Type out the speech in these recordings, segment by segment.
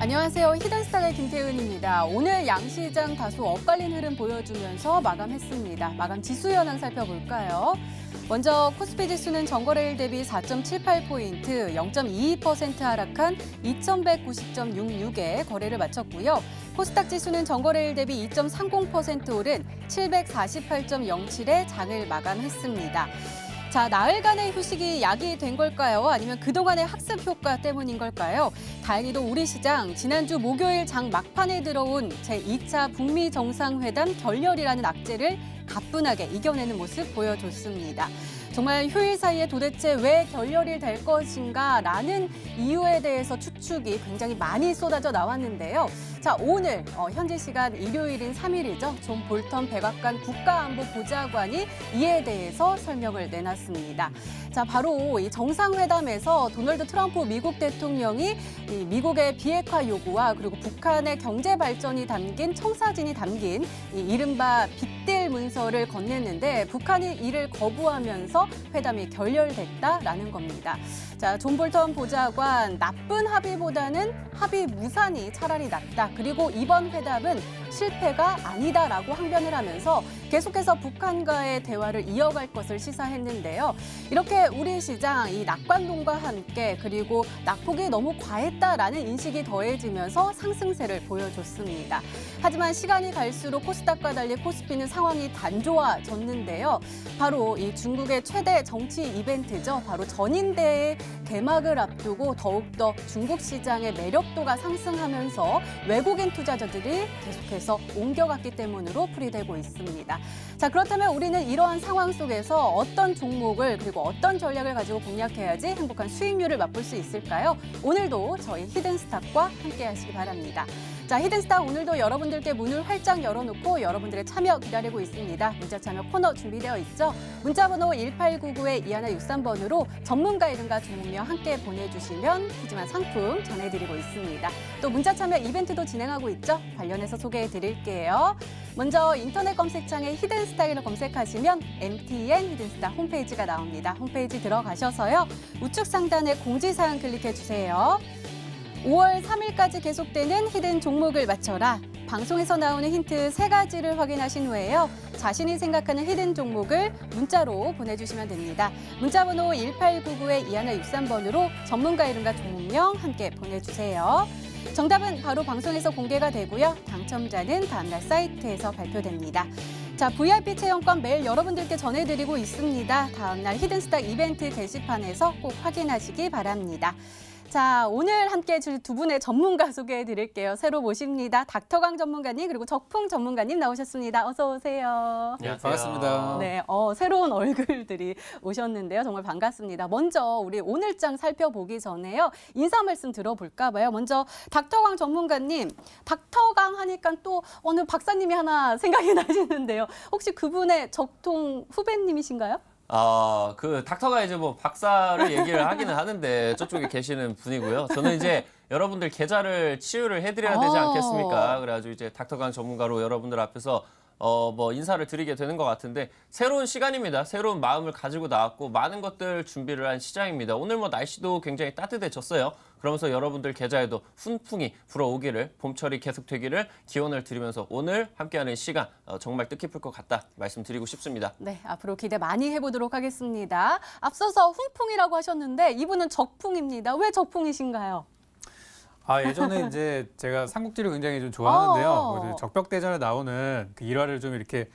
안녕하세요. 히든스탁의 김태은입니다. 오늘 양시장 다소 엇갈린 흐름 보여주면서 마감했습니다. 마감 지수 현황 살펴볼까요? 먼저 코스피 지수는 전거래일 대비 4.78포인트, 0.22% 하락한 2190.66에 거래를 마쳤고요. 코스닥 지수는 전거래일 대비 2.30% 오른 748.07에 장을 마감했습니다. 자, 나흘간의 휴식이 약이 된 걸까요? 아니면 그동안의 학습 효과 때문인 걸까요? 다행히도 우리 시장 지난주 목요일 장 막판에 들어온 제2차 북미 정상회담 결렬이라는 악재를 가뿐하게 이겨내는 모습 보여줬습니다. 정말 휴일 사이에 도대체 왜 결렬이 될 것인가라는 이유에 대해서 추측이 굉장히 많이 쏟아져 나왔는데요. 자, 오늘 현지 시간 일요일인 3일이죠. 존 볼턴 백악관 국가안보보좌관이 이에 대해서 설명을 내놨습니다. 자, 바로 이 정상회담에서 도널드 트럼프 미국 대통령이 이 미국의 비핵화 요구와 그리고 북한의 경제 발전이 담긴 청사진이 담긴 이 이른바 빅딜 문서를 건넸는데 북한이 이를 거부하면서 회담이 결렬됐다라는 겁니다. 자, 존 볼턴 보좌관 나쁜 합의보다는 합의 무산이 차라리 낫다. 그리고 이번 회담은 실패가 아니다라고 항변을 하면서 계속해서 북한과의 대화를 이어갈 것을 시사했는데요. 이렇게 우리 시장 이 낙관론과 함께 그리고 낙폭이 너무 과했다라는 인식이 더해지면서 상승세를 보여줬습니다. 하지만 시간이 갈수록 코스닥과 달리 코스피는 상황이 단조화졌는데요. 바로 이 중국의 최대 정치 이벤트죠. 바로 전인대의 개막을 앞두고 더욱더 중국 시장의 매력도가 상승하면서 외국인 투자자들이 계속해서 옮겨갔기 때문으로 풀이되고 있습니다. 자, 그렇다면 우리는 이러한 상황 속에서 어떤 종목을 그리고 어떤 전략을 가지고 공략해야지 행복한 수익률을 맛볼 수 있을까요? 오늘도 저희 히든스탁과 함께 하시기 바랍니다. 자, 히든스탁 오늘도 여러분들께 문을 활짝 열어놓고 여러분들의 참여 기다리고 있습니다. 문자 참여 코너 준비되어 있죠? 문자번호 1899-2163번으로 전문가 이름과 종목명 함께 보내주시면 푸짐한 상품 전해드리고 있습니다. 또 문자 참여 이벤트도 진행하고 있죠? 관련해서 소개해드릴게요. 먼저 인터넷 검색창에 히든스탁을 검색하시면 MTN 히든스탁 홈페이지가 나옵니다. 홈페이지 들어가셔서요. 우측 상단에 공지사항 클릭해주세요. 5월 3일까지 계속되는 히든 종목을 맞춰라. 방송에서 나오는 힌트 3가지를 확인하신 후에요. 자신이 생각하는 히든 종목을 문자로 보내주시면 됩니다. 문자번호 1899-2163번으로 전문가 이름과 종목명 함께 보내주세요. 정답은 바로 방송에서 공개가 되고요. 당첨자는 다음날 사이트에서 발표됩니다. 자, VIP 체험권 매일 여러분들께 전해드리고 있습니다. 다음날 히든스탁 이벤트 게시판에서 꼭 확인하시기 바랍니다. 자, 오늘 함께해 줄 두 분의 전문가 소개해 드릴게요. 새로 모십니다. 닥터강 전문가님 그리고 적풍 전문가님 나오셨습니다. 어서 오세요. 네, 반갑습니다. 네, 새로운 얼굴들이 오셨는데요. 정말 반갑습니다. 먼저 우리 오늘장 살펴보기 전에요. 인사 말씀 들어볼까 봐요. 먼저 닥터강 전문가님, 닥터강 하니까 또 어느 박사님이 하나 생각이 나시는데요. 혹시 그분의 적통 후배님이신가요? 그 닥터가 이제 뭐 박사를 얘기를 하기는 하는데 저쪽에 계시는 분이고요. 저는 이제 여러분들 계좌를 치유를 해드려야 되지 않겠습니까? 그래가지고 이제 닥터강 전문가로 여러분들 앞에서 뭐 인사를 드리게 되는 것 같은데 새로운 시간입니다. 새로운 마음을 가지고 나왔고 많은 것들 준비를 한 시장입니다. 오늘 뭐 날씨도 굉장히 따뜻해졌어요. 그러면서 여러분들 계좌에도 훈풍이 불어오기를 봄철이 계속되기를 기원을 드리면서 오늘 함께하는 시간 정말 뜻깊을 것 같다 말씀드리고 싶습니다. 네, 앞으로 기대 많이 해보도록 하겠습니다. 앞서서 훈풍이라고 하셨는데 이분은 적풍입니다. 왜 적풍이신가요? 예전에 이제 제가 삼국지를 굉장히 좀 좋아하는데요. 그래서 적벽대전에 나오는 그 일화를 좀 이렇게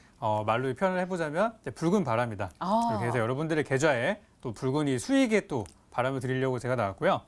말로 표현을 해보자면 이제 붉은 바람이다. 이렇게 해서 여러분들의 계좌에 또 붉은 이 수익에 또 바람을 드리려고 제가 나왔고요.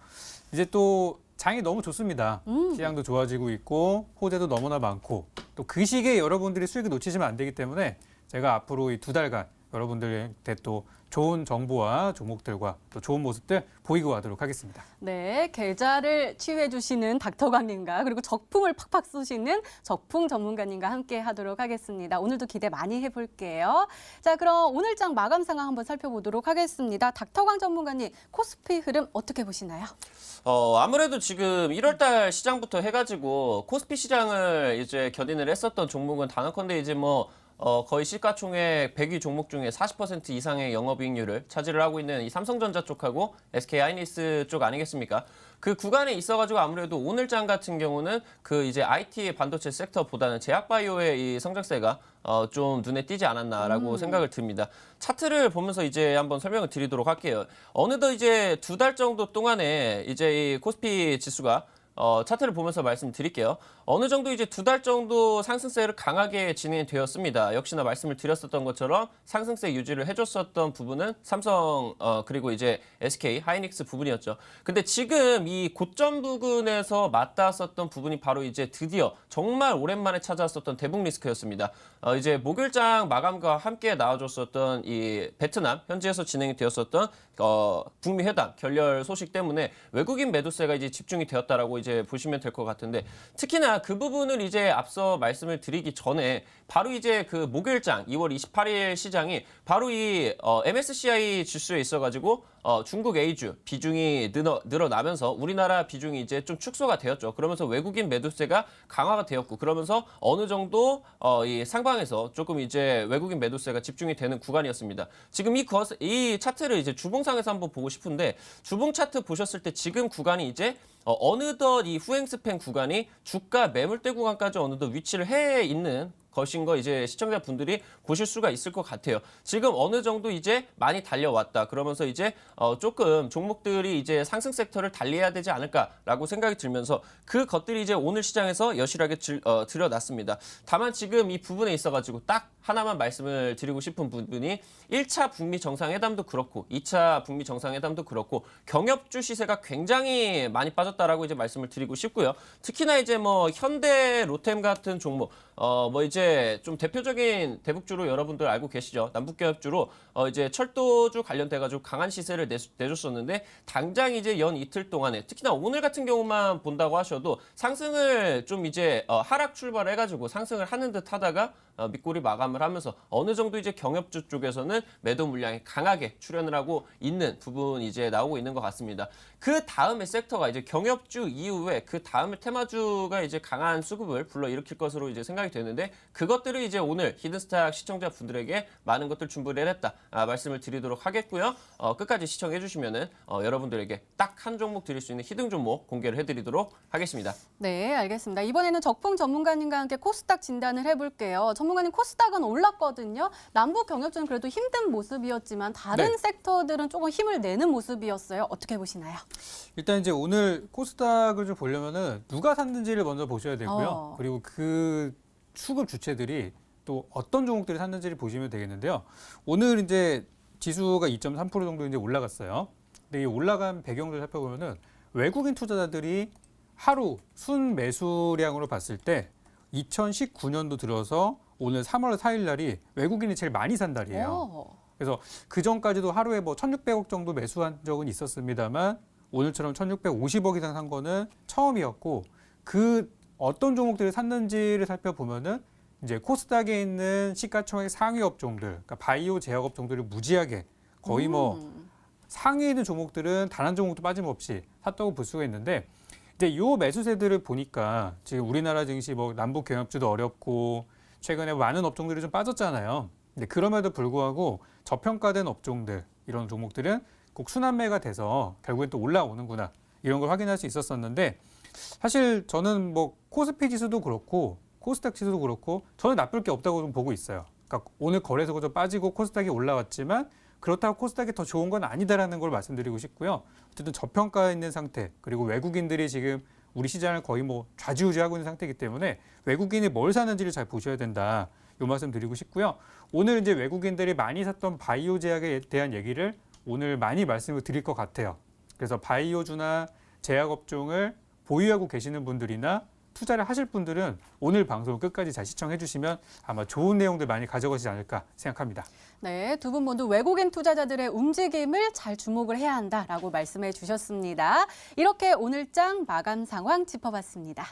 이제 또 장이 너무 좋습니다. 시장도 좋아지고 있고 호재도 너무나 많고 또 그 시기에 여러분들이 수익을 놓치시면 안 되기 때문에 제가 앞으로 이 2달간 여러분들한테 또 좋은 정보와 종목들과 또 좋은 모습들 보이고 가도록 하겠습니다. 네, 계좌를 치유해 주시는 닥터강님과 그리고 적풍을 팍팍 쏘시는 적풍 전문가님과 함께 하도록 하겠습니다. 오늘도 기대 많이 해볼게요. 자, 그럼 오늘장 마감 상황 한번 살펴보도록 하겠습니다. 닥터강 전문가님, 코스피 흐름 어떻게 보시나요? 아무래도 지금 1월달 시장부터 해가지고 코스피 시장을 이제 견인을 했었던 종목은 단언컨대 이제 뭐 거의 시가총액 100위 종목 중에 40% 이상의 영업이익률을 차지를 하고 있는 이 삼성전자 쪽하고 SK하이닉스 쪽 아니겠습니까? 그 구간에 있어가지고 아무래도 오늘장 같은 경우는 그 이제 IT 반도체 섹터보다는 제약바이오의 이 성장세가 좀 눈에 띄지 않았나라고 생각을 듭니다. 차트를 보면서 이제 한번 설명을 드리도록 할게요. 어느덧 이제 2달 정도 동안에 이제 이 코스피 지수가 차트를 보면서 말씀드릴게요. 어느 정도 이제 2달 정도 상승세를 강하게 진행이 되었습니다. 역시나 말씀을 드렸었던 것처럼 상승세 유지를 해줬었던 부분은 삼성 그리고 이제 SK 하이닉스 부분이었죠. 근데 지금 이 고점 부근에서 맞닿았었던 부분이 바로 이제 드디어 정말 오랜만에 찾아왔었던 대북 리스크였습니다. 이제 목요일장 마감과 함께 나와줬었던 이 베트남 현지에서 진행이 되었었던 북미 회담 결렬 소식 때문에 외국인 매도세가 이제 집중이 되었다라고 이제 보시면 될 것 같은데, 특히나 그 부분을 이제 앞서 말씀을 드리기 전에 바로 이제 그 목요일장 2월 28일 시장이 바로 이 MSCI 지수에 있어가지고 중국 A주 비중이 늘어나면서 우리나라 비중이 이제 좀 축소가 되었죠. 그러면서 외국인 매도세가 강화가 되었고, 그러면서 어느 정도 이 상방에서 조금 이제 외국인 매도세가 집중이 되는 구간이었습니다. 지금 이 차트를 이제 주봉상에서 한번 보고 싶은데, 주봉 차트 보셨을 때 지금 구간이 이제 어느덧 이 후행스팬 구간이 주가 매물대 구간까지 어느덧 위치를 해 있는 것인 거 이제 시청자분들이 보실 수가 있을 것 같아요. 지금 어느 정도 이제 많이 달려왔다. 그러면서 이제 조금 종목들이 이제 상승 섹터를 달리해야 되지 않을까라고 생각이 들면서 그 것들이 이제 오늘 시장에서 여실하게 드러났습니다. 다만 지금 이 부분에 있어가지고 딱 하나만 말씀을 드리고 싶은 부분이 1차 북미 정상회담도 그렇고 2차 북미 정상회담도 그렇고 경협주 시세가 굉장히 많이 빠졌다라고 이제 말씀을 드리고 싶고요. 특히나 이제 뭐 현대, 로템 같은 종목 뭐 이제 좀 대표적인 대북주로 여러분들 알고 계시죠. 남북경협주로 이제 철도주 관련돼가지고 강한 시세를 내줬었는데, 당장 이제 연 이틀 동안에 특히나 오늘 같은 경우만 본다고 하셔도 상승을 좀 이제 하락 출발해가지고 상승을 하는 듯 하다가 밑꼬리 마감을 하면서 어느 정도 이제 경협주 쪽에서는 매도 물량이 강하게 출현을 하고 있는 부분이 이제 나오고 있는 것 같습니다. 그 다음에 섹터가 이제 경협주 이후에 그 다음에 테마주가 이제 강한 수급을 불러일으킬 것으로 이제 생각이 되는데, 그것들을 이제 오늘 히든스탁 시청자분들에게 많은 것들 준비를 해냈다 말씀을 드리도록 하겠고요. 끝까지 시청해 주시면은 여러분들에게 딱 한 종목 드릴 수 있는 히든 종목 공개를 해드리도록 하겠습니다. 네, 알겠습니다. 이번에는 적풍 전문가님과 함께 코스닥 진단을 해볼게요. 전문가님, 코스닥은 올랐거든요. 남북 경협주는 그래도 힘든 모습이었지만 다른 네. 섹터들은 조금 힘을 내는 모습이었어요. 어떻게 보시나요? 일단 이제 오늘 코스닥을 좀 보려면은 누가 샀는지를 먼저 보셔야 되고요. 그리고 그 수급 주체들이 또 어떤 종목들이 샀는지를 보시면 되겠는데요. 오늘 이제 지수가 2.3% 정도 이제 올라갔어요. 근데 이 올라간 배경을 살펴보면은 외국인 투자자들이 하루 순 매수량으로 봤을 때 2019년도 들어서 오늘 3월 4일 날이 외국인이 제일 많이 산 달이에요. 그래서 그 전까지도 하루에 뭐 1,600억 정도 매수한 적은 있었습니다만 오늘처럼 1,650억 이상 산 거는 처음이었고, 그 어떤 종목들을 샀는지를 살펴보면은 이제 코스닥에 있는 시가총액 상위 업종들, 그러니까 바이오 제약 업종들을 무지하게 거의 뭐 상위에 있는 종목들은 단 한 종목도 빠짐없이 샀다고 볼 수가 있는데, 이제 요 매수세들을 보니까 지금 우리나라 증시 뭐 남북 경협주도 어렵고 최근에 많은 업종들이 좀 빠졌잖아요. 근데 그럼에도 불구하고 저평가된 업종들, 이런 종목들은 꼭 순환매가 돼서 결국엔 또 올라오는구나, 이런 걸 확인할 수 있었었는데, 사실 저는 뭐 코스피 지수도 그렇고 코스닥 지수도 그렇고 저는 나쁠 게 없다고 좀 보고 있어요. 그러니까 오늘 거래소가 좀 빠지고 코스닥이 올라왔지만 그렇다고 코스닥이 더 좋은 건 아니다라는 걸 말씀드리고 싶고요. 어쨌든 저평가 있는 상태, 그리고 외국인들이 지금 우리 시장을 거의 뭐 좌지우지하고 있는 상태이기 때문에 외국인이 뭘 사는지를 잘 보셔야 된다, 이 말씀 드리고 싶고요. 오늘 이제 외국인들이 많이 샀던 바이오 제약에 대한 얘기를 오늘 많이 말씀을 드릴 것 같아요. 그래서 바이오주나 제약 업종을 보유하고 계시는 분들이나 투자를 하실 분들은 오늘 방송을 끝까지 잘 시청해 주시면 아마 좋은 내용들 많이 가져가시지 않을까 생각합니다. 네, 두 분 모두 외국인 투자자들의 움직임을 잘 주목을 해야 한다라고 말씀해 주셨습니다. 이렇게 오늘장 마감 상황 짚어봤습니다.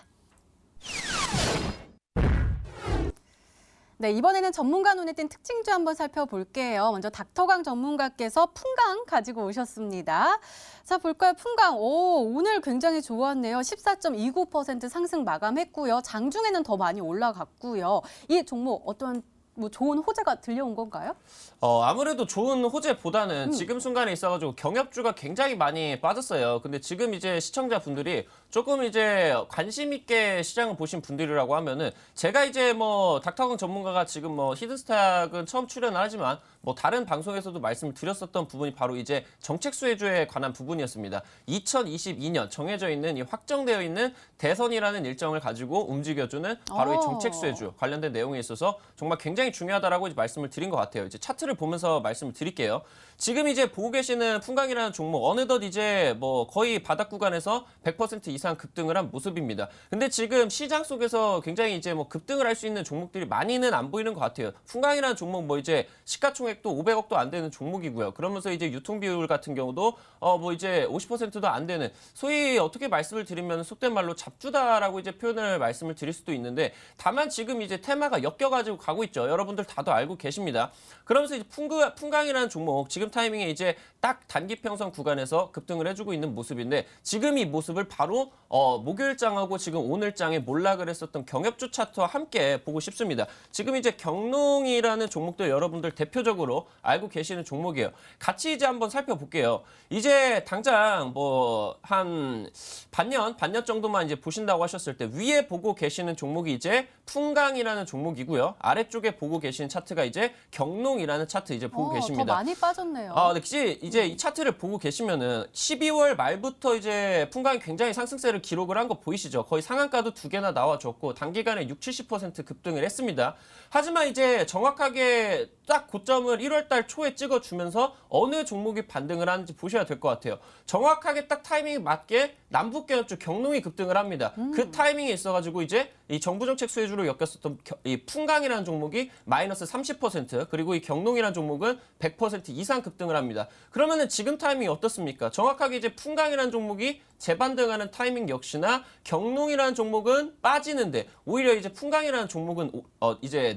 네, 이번에는 전문가 눈에 띈 특징주 한번 살펴볼게요. 먼저 닥터강 전문가께서 풍강 가지고 오셨습니다. 자, 볼까요? 풍강. 오늘 굉장히 좋았네요. 14.29% 상승 마감했고요. 장중에는 더 많이 올라갔고요. 이 종목 어떤 뭐 좋은 호재가 들려온 건가요? 아무래도 좋은 호재보다는 지금 순간에 있어가지고 경협주가 굉장히 많이 빠졌어요. 근데 지금 이제 시청자분들이 조금 이제 관심 있게 시장을 보신 분들이라고 하면은 제가 이제 뭐 닥터강 전문가가 지금 뭐 히든스탁은 처음 출연을 하지만 뭐 다른 방송에서도 말씀을 드렸었던 부분이 바로 이제 정책 수혜주에 관한 부분이었습니다. 2022년 정해져 있는 이 확정되어 있는 대선이라는 일정을 가지고 움직여주는 바로 이 정책 수혜주 관련된 내용에 있어서 정말 굉장히 중요하다라고 이제 말씀을 드린 것 같아요. 이제 차트를 보면서 말씀을 드릴게요. 지금 이제 보고 계시는 풍강이라는 종목 어느덧 이제 뭐 거의 바닥 구간에서 100% 이상 급등을 한 모습입니다. 근데 지금 시장 속에서 굉장히 이제 뭐 급등을 할 수 있는 종목들이 많이는 안 보이는 것 같아요. 풍강이라는 종목 뭐 이제 시가총액도 500억도 안 되는 종목이고요. 그러면서 이제 유통 비율 같은 경우도 뭐 이제 50%도 안 되는 소위 어떻게 말씀을 드리면 속된 말로 잡주다라고 이제 표현을 말씀을 드릴 수도 있는데 다만 지금 이제 테마가 엮여가지고 가고 있죠. 여러분들 다들 알고 계십니다. 그러면서 이제 풍강이라는 종목 지금 타이밍에 이제 딱 단기 평선 구간에서 급등을 해주고 있는 모습인데 지금 이 모습을 바로 목요일장하고 지금 오늘장에 몰락을 했었던 경협주 차트와 함께 보고 싶습니다. 지금 이제 경농이라는 종목도 여러분들 대표적으로 알고 계시는 종목이에요. 같이 이제 한번 살펴볼게요. 이제 당장 뭐 한 반년 정도만 이제 보신다고 하셨을 때 위에 보고 계시는 종목이 이제 풍강이라는 종목이고요. 아래쪽에 보고 계신 차트가 이제 경농이라는 차트 이제 보고 계십니다. 더 많이 빠졌네요. 네, 이제 이 차트를 보고 계시면은 12월 말부터 이제 풍강이 굉장히 상승세를 기록을 한 거 보이시죠? 거의 상한가도 2개나 나와줬고 단기간에 60-70% 급등을 했습니다. 하지만 이제 정확하게 딱 고점을 1월 달 초에 찍어주면서 어느 종목이 반등을 하는지 보셔야 될 것 같아요. 정확하게 딱 타이밍에 맞게 남북경협주 경농이 급등을 합니다. 그 타이밍에 있어가지고 이제 이 정부정책 수혜주로 엮였었던 이 풍강이라는 종목이 마이너스 30% 그리고 이 경농이라는 종목은 100% 이상 급등을 합니다. 그러면은 지금 타이밍이 어떻습니까? 정확하게 이제 풍강이라는 종목이 재반등하는 타이밍 역시나 경농이라는 종목은 빠지는데 오히려 이제 풍강이라는 종목은 이제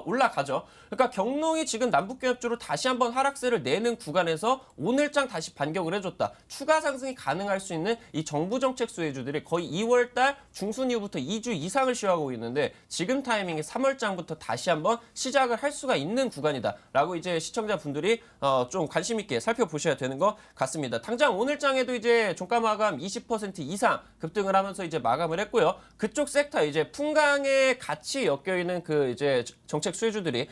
올라가죠. 그러니까 경농이 지금 남북경협주로 다시 한번 하락세를 내는 구간에서 오늘장 다시 반격을 해줬다. 추가 상승이 가능할 수 있는 이 정부정책 수혜주들이 거의 2월달 중순 이후부터 2주 이상을 쉬어가고 있는데 지금 타이밍에 3월장부터 다시 한번 시작을 할 수가 있는 구간이다라고 이제 시청자분들이 좀 관심 있게 살펴보셔야 되는 것 같습니다. 당장 오늘장에도 이제 종가 마감 20% 이상 급등을 하면서 이제 마감을 했고요. 그쪽 섹터 이제 풍강에 같이 엮여 있는 그 이제 정책 수혜주들이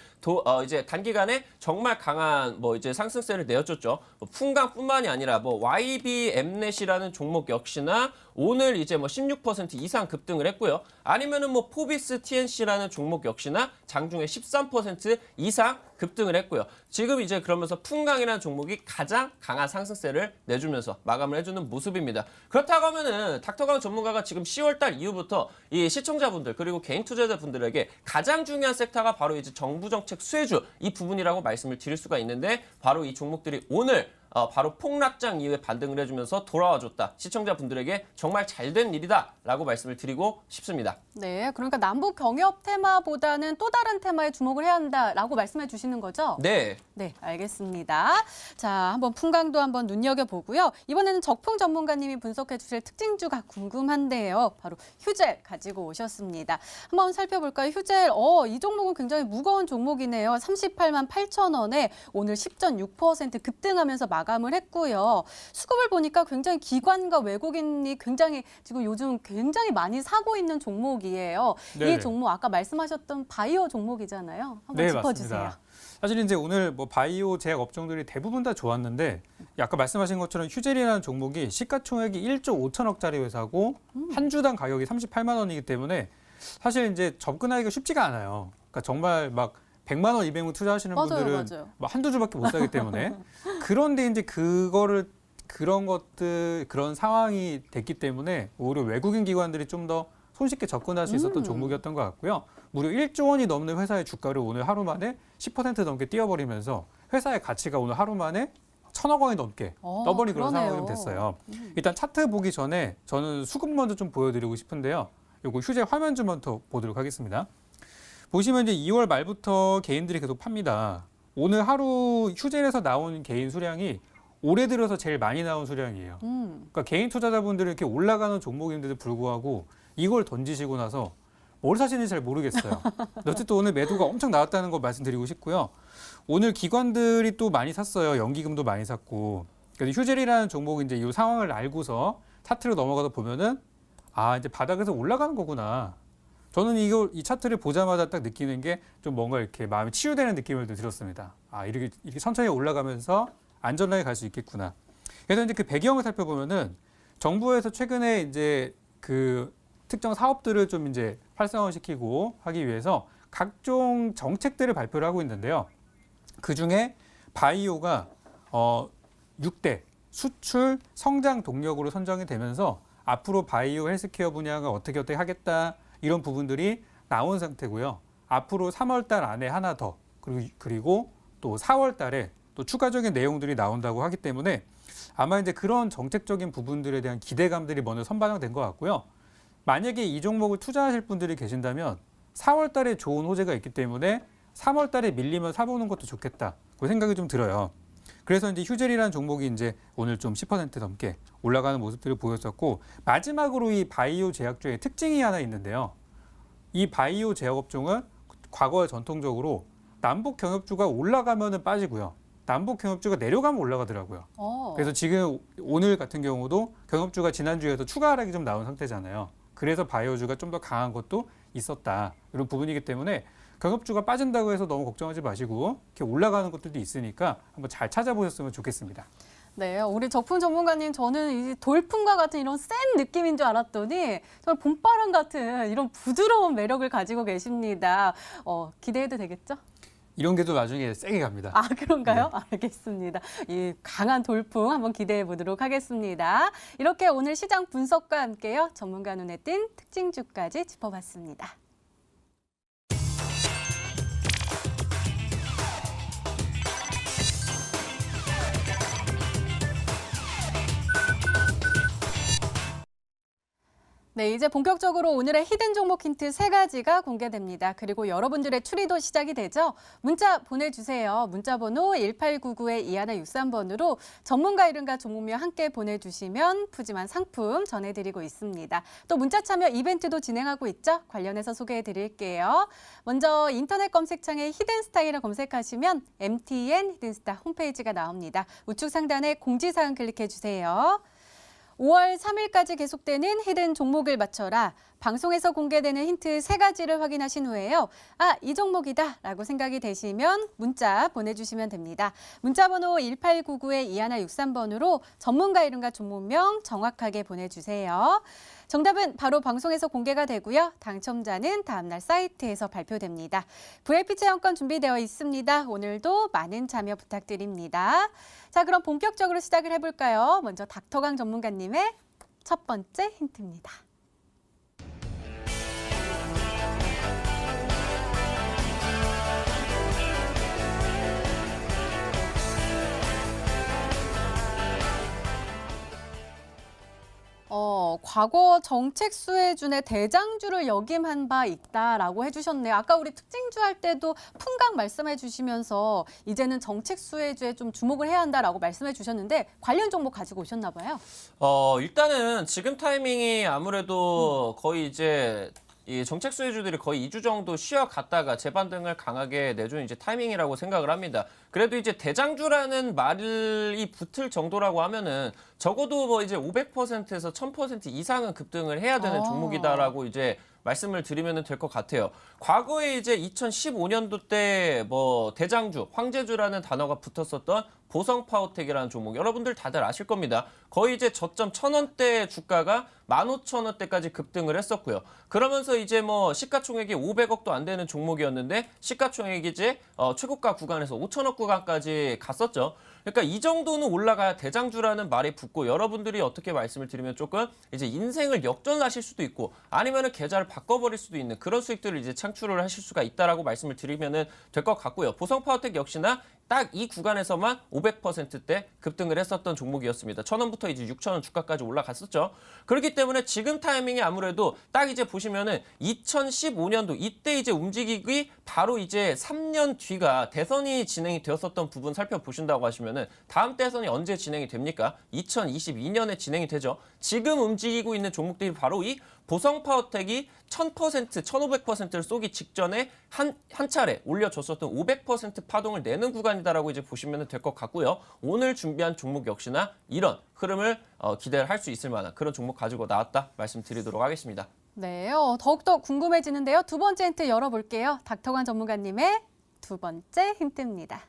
이제 단기간에 정말 강한 뭐 이제 상승세를 내어줬죠. 풍강뿐만이 아니라 뭐 YB 엠넷이라는 종목 역시나 오늘 이제 뭐 16% 이상 급등을 했고요. 아니면은 뭐 포비스 TNC라는 종목 역시나 장중에 13% 이상 급등을 했고요. 지금 이제 그러면서 풍강이라는 종목이 가장 강한 상승세를 내주면서 마감을 해주는 모습입니다. 그렇다고 하면은 닥터강 전문가가 지금 10월달 이후부터 이 시청자분들 그리고 개인 투자자분들에게 가장 중요한 섹터가 바로 이제 정부정책 수혜주 이 부분이라고 말씀을 드릴 수가 있는데 바로 이 종목들이 오늘 바로 폭락장 이후에 반등을 해주면서 돌아와줬다. 시청자분들에게 정말 잘된 일이다라고 말씀을 드리고 싶습니다. 네, 그러니까 남북 경협 테마보다는 또 다른 테마에 주목을 해야 한다라고 말씀해 주시는 거죠? 네. 네, 알겠습니다. 자, 한번 풍강도 한번 눈여겨보고요. 이번에는 적풍 전문가님이 분석해 주실 특징주가 궁금한데요. 바로 휴젤 가지고 오셨습니다. 한번 살펴볼까요? 휴젤, 이 종목은 굉장히 무거운 종목이네요. 38만 8천 원에 오늘 10.6% 급등하면서 마감을 했고요. 수급을 보니까 굉장히 기관과 외국인이 굉장히 지금 요즘 굉장히 많이 사고 있는 종목이에요. 네네. 이 종목 아까 말씀하셨던 바이오 종목이잖아요. 한번 네, 짚어주세요. 맞습니다. 사실 이제 오늘 뭐 바이오 제약 업종들이 대부분 다 좋았는데 아까 말씀하신 것처럼 휴젤이라는 종목이 시가총액이 1조 5천억짜리 회사고 한 주당 가격이 38만 원이기 때문에 사실 이제 접근하기가 쉽지가 않아요. 그러니까 정말 막 100만 원, 200만 원 투자하시는 분들은 맞아요. 뭐 한두 주밖에 못 사기 때문에 그런데 이제 그런 것들 그런 상황이 됐기 때문에 오히려 외국인 기관들이 좀 더 손쉽게 접근할 수 있었던 종목이었던 것 같고요. 무려 1조 원이 넘는 회사의 주가를 오늘 하루 만에 10% 넘게 뛰어버리면서 회사의 가치가 오늘 하루 만에 1,000억 원이 넘게 떠버린 그런 그러네요. 상황이 됐어요. 일단 차트 보기 전에 저는 수급 먼저 좀 보여드리고 싶은데요. 요거 휴재 화면 좀 먼저 보도록 하겠습니다. 보시면 이제 2월 말부터 개인들이 계속 팝니다. 오늘 하루 휴젤에서 나온 개인 수량이 올해 들어서 제일 많이 나온 수량이에요. 그러니까 개인 투자자분들이 이렇게 올라가는 종목인데도 불구하고 이걸 던지시고 나서 뭘 사시는지 잘 모르겠어요. 어쨌든 오늘 매도가 엄청 나왔다는 거 말씀드리고 싶고요. 오늘 기관들이 또 많이 샀어요. 연기금도 많이 샀고. 그래서 휴젤이라는 종목이 이제 이 상황을 알고서 차트로 넘어가서 보면은 아, 이제 바닥에서 올라가는 거구나. 저는 이 차트를 보자마자 딱 느끼는 게 좀 뭔가 이렇게 마음이 치유되는 느낌을 들었습니다. 아, 이렇게 천천히 올라가면서 안전하게 갈 수 있겠구나. 그래서 이제 그 배경을 살펴보면은 정부에서 최근에 이제 그 특정 사업들을 좀 이제 활성화시키고 하기 위해서 각종 정책들을 발표를 하고 있는데요. 그 중에 바이오가 6대 수출 성장 동력으로 선정이 되면서 앞으로 바이오 헬스케어 분야가 어떻게 하겠다 이런 부분들이 나온 상태고요. 앞으로 3월 달 안에 하나 더 그리고 또 4월 달에 또 추가적인 내용들이 나온다고 하기 때문에 아마 이제 그런 정책적인 부분들에 대한 기대감들이 먼저 선반영된 것 같고요. 만약에 이 종목을 투자하실 분들이 계신다면 4월 달에 좋은 호재가 있기 때문에 3월 달에 밀리면 사보는 것도 좋겠다. 그 생각이 좀 들어요. 그래서 이제 휴젤이라는 종목이 이제 오늘 좀 10% 넘게 올라가는 모습들을 보였었고 마지막으로 이 바이오 제약주의 특징이 하나 있는데요. 이 바이오 제약업종은 과거에 전통적으로 남북 경협주가 올라가면은 빠지고요. 남북 경협주가 내려가면 올라가더라고요. 그래서 지금 오늘 같은 경우도 경협주가 지난주에도 추가 하락이 좀 나온 상태잖아요. 그래서 바이오주가 좀 더 강한 것도 있었다. 이런 부분이기 때문에 경협주가 빠진다고 해서 너무 걱정하지 마시고 이렇게 올라가는 것들도 있으니까 한번 잘 찾아보셨으면 좋겠습니다. 네, 우리 적품 전문가님, 저는 이 돌풍과 같은 이런 센 느낌인 줄 알았더니 정말 봄바람 같은 이런 부드러운 매력을 가지고 계십니다. 기대해도 되겠죠? 이런 게 또 나중에 세게 갑니다. 아, 그런가요? 네. 알겠습니다. 이 강한 돌풍 한번 기대해 보도록 하겠습니다. 이렇게 오늘 시장 분석과 함께요. 전문가 눈에 띈 특징주까지 짚어봤습니다. 네, 이제 본격적으로 오늘의 히든 종목 힌트 3가지가 공개됩니다. 그리고 여러분들의 추리도 시작이 되죠. 문자 보내주세요. 문자 번호 1899-2163번으로 전문가 이름과 종목명 함께 보내주시면 푸짐한 상품 전해드리고 있습니다. 또 문자 참여 이벤트도 진행하고 있죠. 관련해서 소개해드릴게요. 먼저 인터넷 검색창에 히든 스타일을 검색하시면 MTN 히든스타 홈페이지가 나옵니다. 우측 상단에 공지사항 클릭해주세요. 5월 3일까지 계속되는 히든 종목을 맞춰라. 방송에서 공개되는 힌트 3가지를 확인하신 후에요. 아, 이 종목이다 라고 생각이 되시면 문자 보내주시면 됩니다. 문자 번호 1899-2163번으로 전문가 이름과 종목명 정확하게 보내주세요. 정답은 바로 방송에서 공개가 되고요. 당첨자는 다음날 사이트에서 발표됩니다. VIP 체험권 준비되어 있습니다. 오늘도 많은 참여 부탁드립니다. 자, 그럼 본격적으로 시작을 해볼까요? 먼저 닥터강 전문가님의 첫 번째 힌트입니다. 과거 정책 수혜준의 대장주를 역임한 바 있다라고 해주셨네요. 아까 우리 특징주 할 때도 풍각 말씀해 주시면서 이제는 정책 수혜주에 좀 주목을 해야 한다라고 말씀해 주셨는데 관련 종목 가지고 오셨나 봐요. 일단은 지금 타이밍이 아무래도 거의 이제 이 정책 수혜주들이 거의 2주 정도 쉬어갔다가 재반등을 강하게 내준 이제 타이밍이라고 생각을 합니다. 그래도 이제 대장주라는 말이 붙을 정도라고 하면은 적어도 뭐 이제 500%에서 1000% 이상은 급등을 해야 되는 종목이다라고 이제 말씀을 드리면 될 것 같아요. 과거에 이제 2015년도 때 뭐 대장주, 황제주라는 단어가 붙었었던 보성파워텍이라는 종목 여러분들 다들 아실 겁니다. 거의 이제 저점 1000원대 주가가 15,000원대까지 급등을 했었고요. 그러면서 이제 뭐 시가총액이 500억도 안 되는 종목이었는데 시가총액이 이제 최고가 구간에서 5천억 구간까지 갔었죠. 그러니까 이 정도는 올라가야 대장주라는 말이 붙고 여러분들이 어떻게 말씀을 드리면 조금 이제 인생을 역전하실 수도 있고 아니면은 계좌를 바꿔버릴 수도 있는 그런 수익들을 이제 창출을 하실 수가 있다라고 말씀을 드리면은 될 것 같고요. 보성파워텍 역시나 딱 이 구간에서만 500%대 급등을 했었던 종목이었습니다. 1,000원부터 이제 6,000원 주가까지 올라갔었죠. 그렇기 때문에 지금 타이밍이 아무래도 딱 이제 보시면은 2015년도 이때 이제 움직이기 바로 이제 3년 뒤가 대선이 진행이 되었었던 부분 살펴보신다고 하시면은 다음 대선이 언제 진행이 됩니까? 2022년에 진행이 되죠. 지금 움직이고 있는 종목들이 바로 이 보성파워텍이 1000%, 1500%를 쏘기 직전에 한 차례 올려줬었던 500% 파동을 내는 구간이다라고 이제 보시면 될 것 같고요. 오늘 준비한 종목 역시나 이런 흐름을 기대를 할 수 있을 만한 그런 종목 가지고 나왔다 말씀드리도록 하겠습니다. 네, 더욱더 궁금해지는데요. 두 번째 힌트 열어볼게요. 닥터관 전문가님의 두 번째 힌트입니다.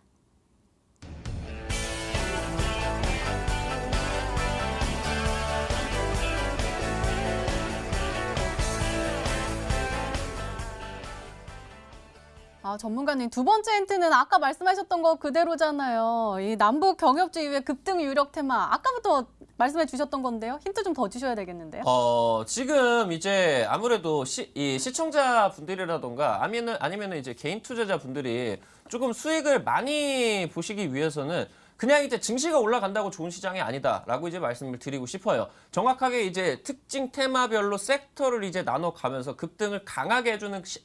전문가님, 두 번째 힌트는 아까 말씀하셨던 거 그대로잖아요. 이 남북 경협주 이후에 급등 유력 테마. 아까부터 말씀해 주셨던 건데요. 힌트 좀 더 주셔야 되겠는데요. 지금 이제 아무래도 이 시청자분들이라던가 아니면은 이제 개인 투자자분들이 조금 수익을 많이 보시기 위해서는 그냥 이제 증시가 올라간다고 좋은 시장이 아니다라고 이제 말씀을 드리고 싶어요. 정확하게 이제 특징 테마별로 섹터를 이제 나눠 가면서 급등을 강하게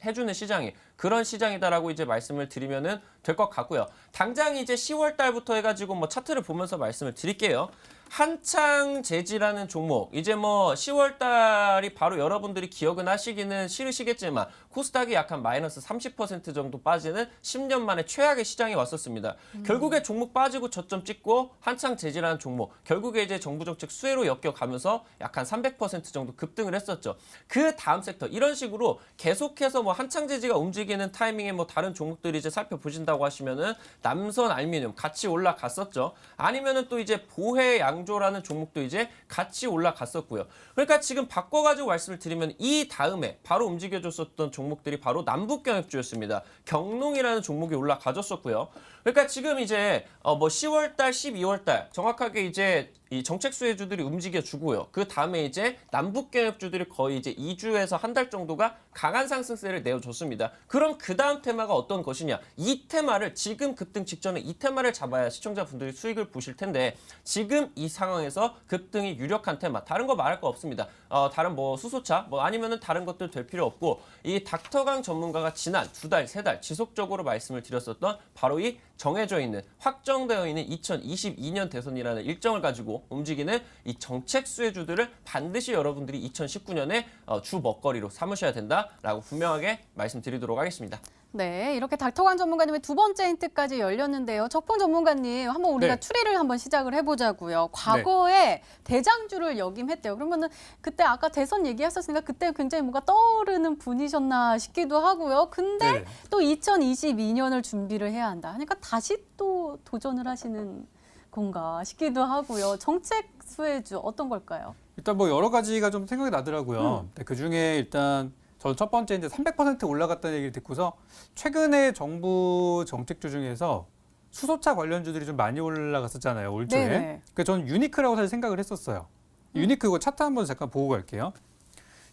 해주는 시장이 그런 시장이다라고 이제 말씀을 드리면은 될 것 같고요. 당장 이제 10월 달부터 해가지고 뭐 차트를 보면서 말씀을 드릴게요. 한창제지라는 종목, 이제 뭐 10월 달이 바로 여러분들이 기억은 하시기는 싫으시겠지만 코스닥이 약간 마이너스 30% 정도 빠지는 10년 만에 최악의 시장이 왔었습니다. 결국에 종목 빠지고 저점 찍고 한창제지라는 종목, 결국에 이제 정부 정책 수혜로 엮여가면서 약간 300% 정도 급등을 했었죠. 그 다음 섹터, 이런 식으로 계속해서 뭐 한창제지가 움직이는 타이밍에 뭐 다른 종목들이 이제 살펴보신다고 하시면은 남선 알루미늄 같이 올라갔었죠. 아니면은 또 이제 보혜 양조라는 종목도 이제 같이 올라갔었고요. 그러니까 지금 바꿔가지고 말씀을 드리면 이 다음에 바로 움직여줬었던 종목들이 바로 남북경협주였습니다. 경농이라는 종목이 올라가줬었고요. 그러니까 지금 이제 뭐 10월 달, 12월 달 정확하게 이제 이 정책 수혜주들이 움직여주고요. 그 다음에 이제 남북경협주들이 거의 이제 2주에서 한 달 정도가 강한 상승세를 내어줬습니다. 그럼 그 다음 테마가 어떤 것이냐? 이 테마를 지금 급등 직전에 이 테마를 잡아야 시청자분들이 수익을 보실 텐데 지금 이 상황에서 급등이 유력한 테마, 다른 거 말할 거 없습니다. 다른 뭐 수소차, 뭐 아니면은 다른 것들 될 필요 없고 이 닥터강 전문가가 지난 2달, 3달 지속적으로 말씀을 드렸었던 바로 이 정해져 있는, 확정되어 있는 2022년 대선이라는 일정을 가지고 움직이는 이 정책 수혜주들을 반드시 여러분들이 2019년에 주 먹거리로 삼으셔야 된다라고 분명하게 말씀드리도록 하겠습니다. 네, 이렇게 닥터관 전문가님의 두 번째 힌트까지 열렸는데요. 적봉 전문가님, 한번 우리가 네. 추리를 한번 시작을 해보자고요. 과거에 대장주를 역임했대요. 그러면은 그때 아까 대선 얘기했었으니까 그때 굉장히 뭔가 떠오르는 분이셨나 싶기도 하고요. 근데 네. 또 2022년을 준비를 해야 한다. 그러니까 다시 또 도전을 하시는 건가 싶기도 하고요. 정책 수혜주 어떤 걸까요? 일단 뭐 여러 가지가 좀 생각이 나더라고요. 그 중에 일단 저는 첫 번째 이제 300% 올라갔다는 얘기를 듣고서 최근에 정부 정책주 중에서 수소차 관련주들이 좀 많이 올라갔었잖아요, 올 초에. 네네. 그래서 저는 유니크라고 사실 생각을 했었어요. 유니크 이거 차트 한번 잠깐 보고 갈게요.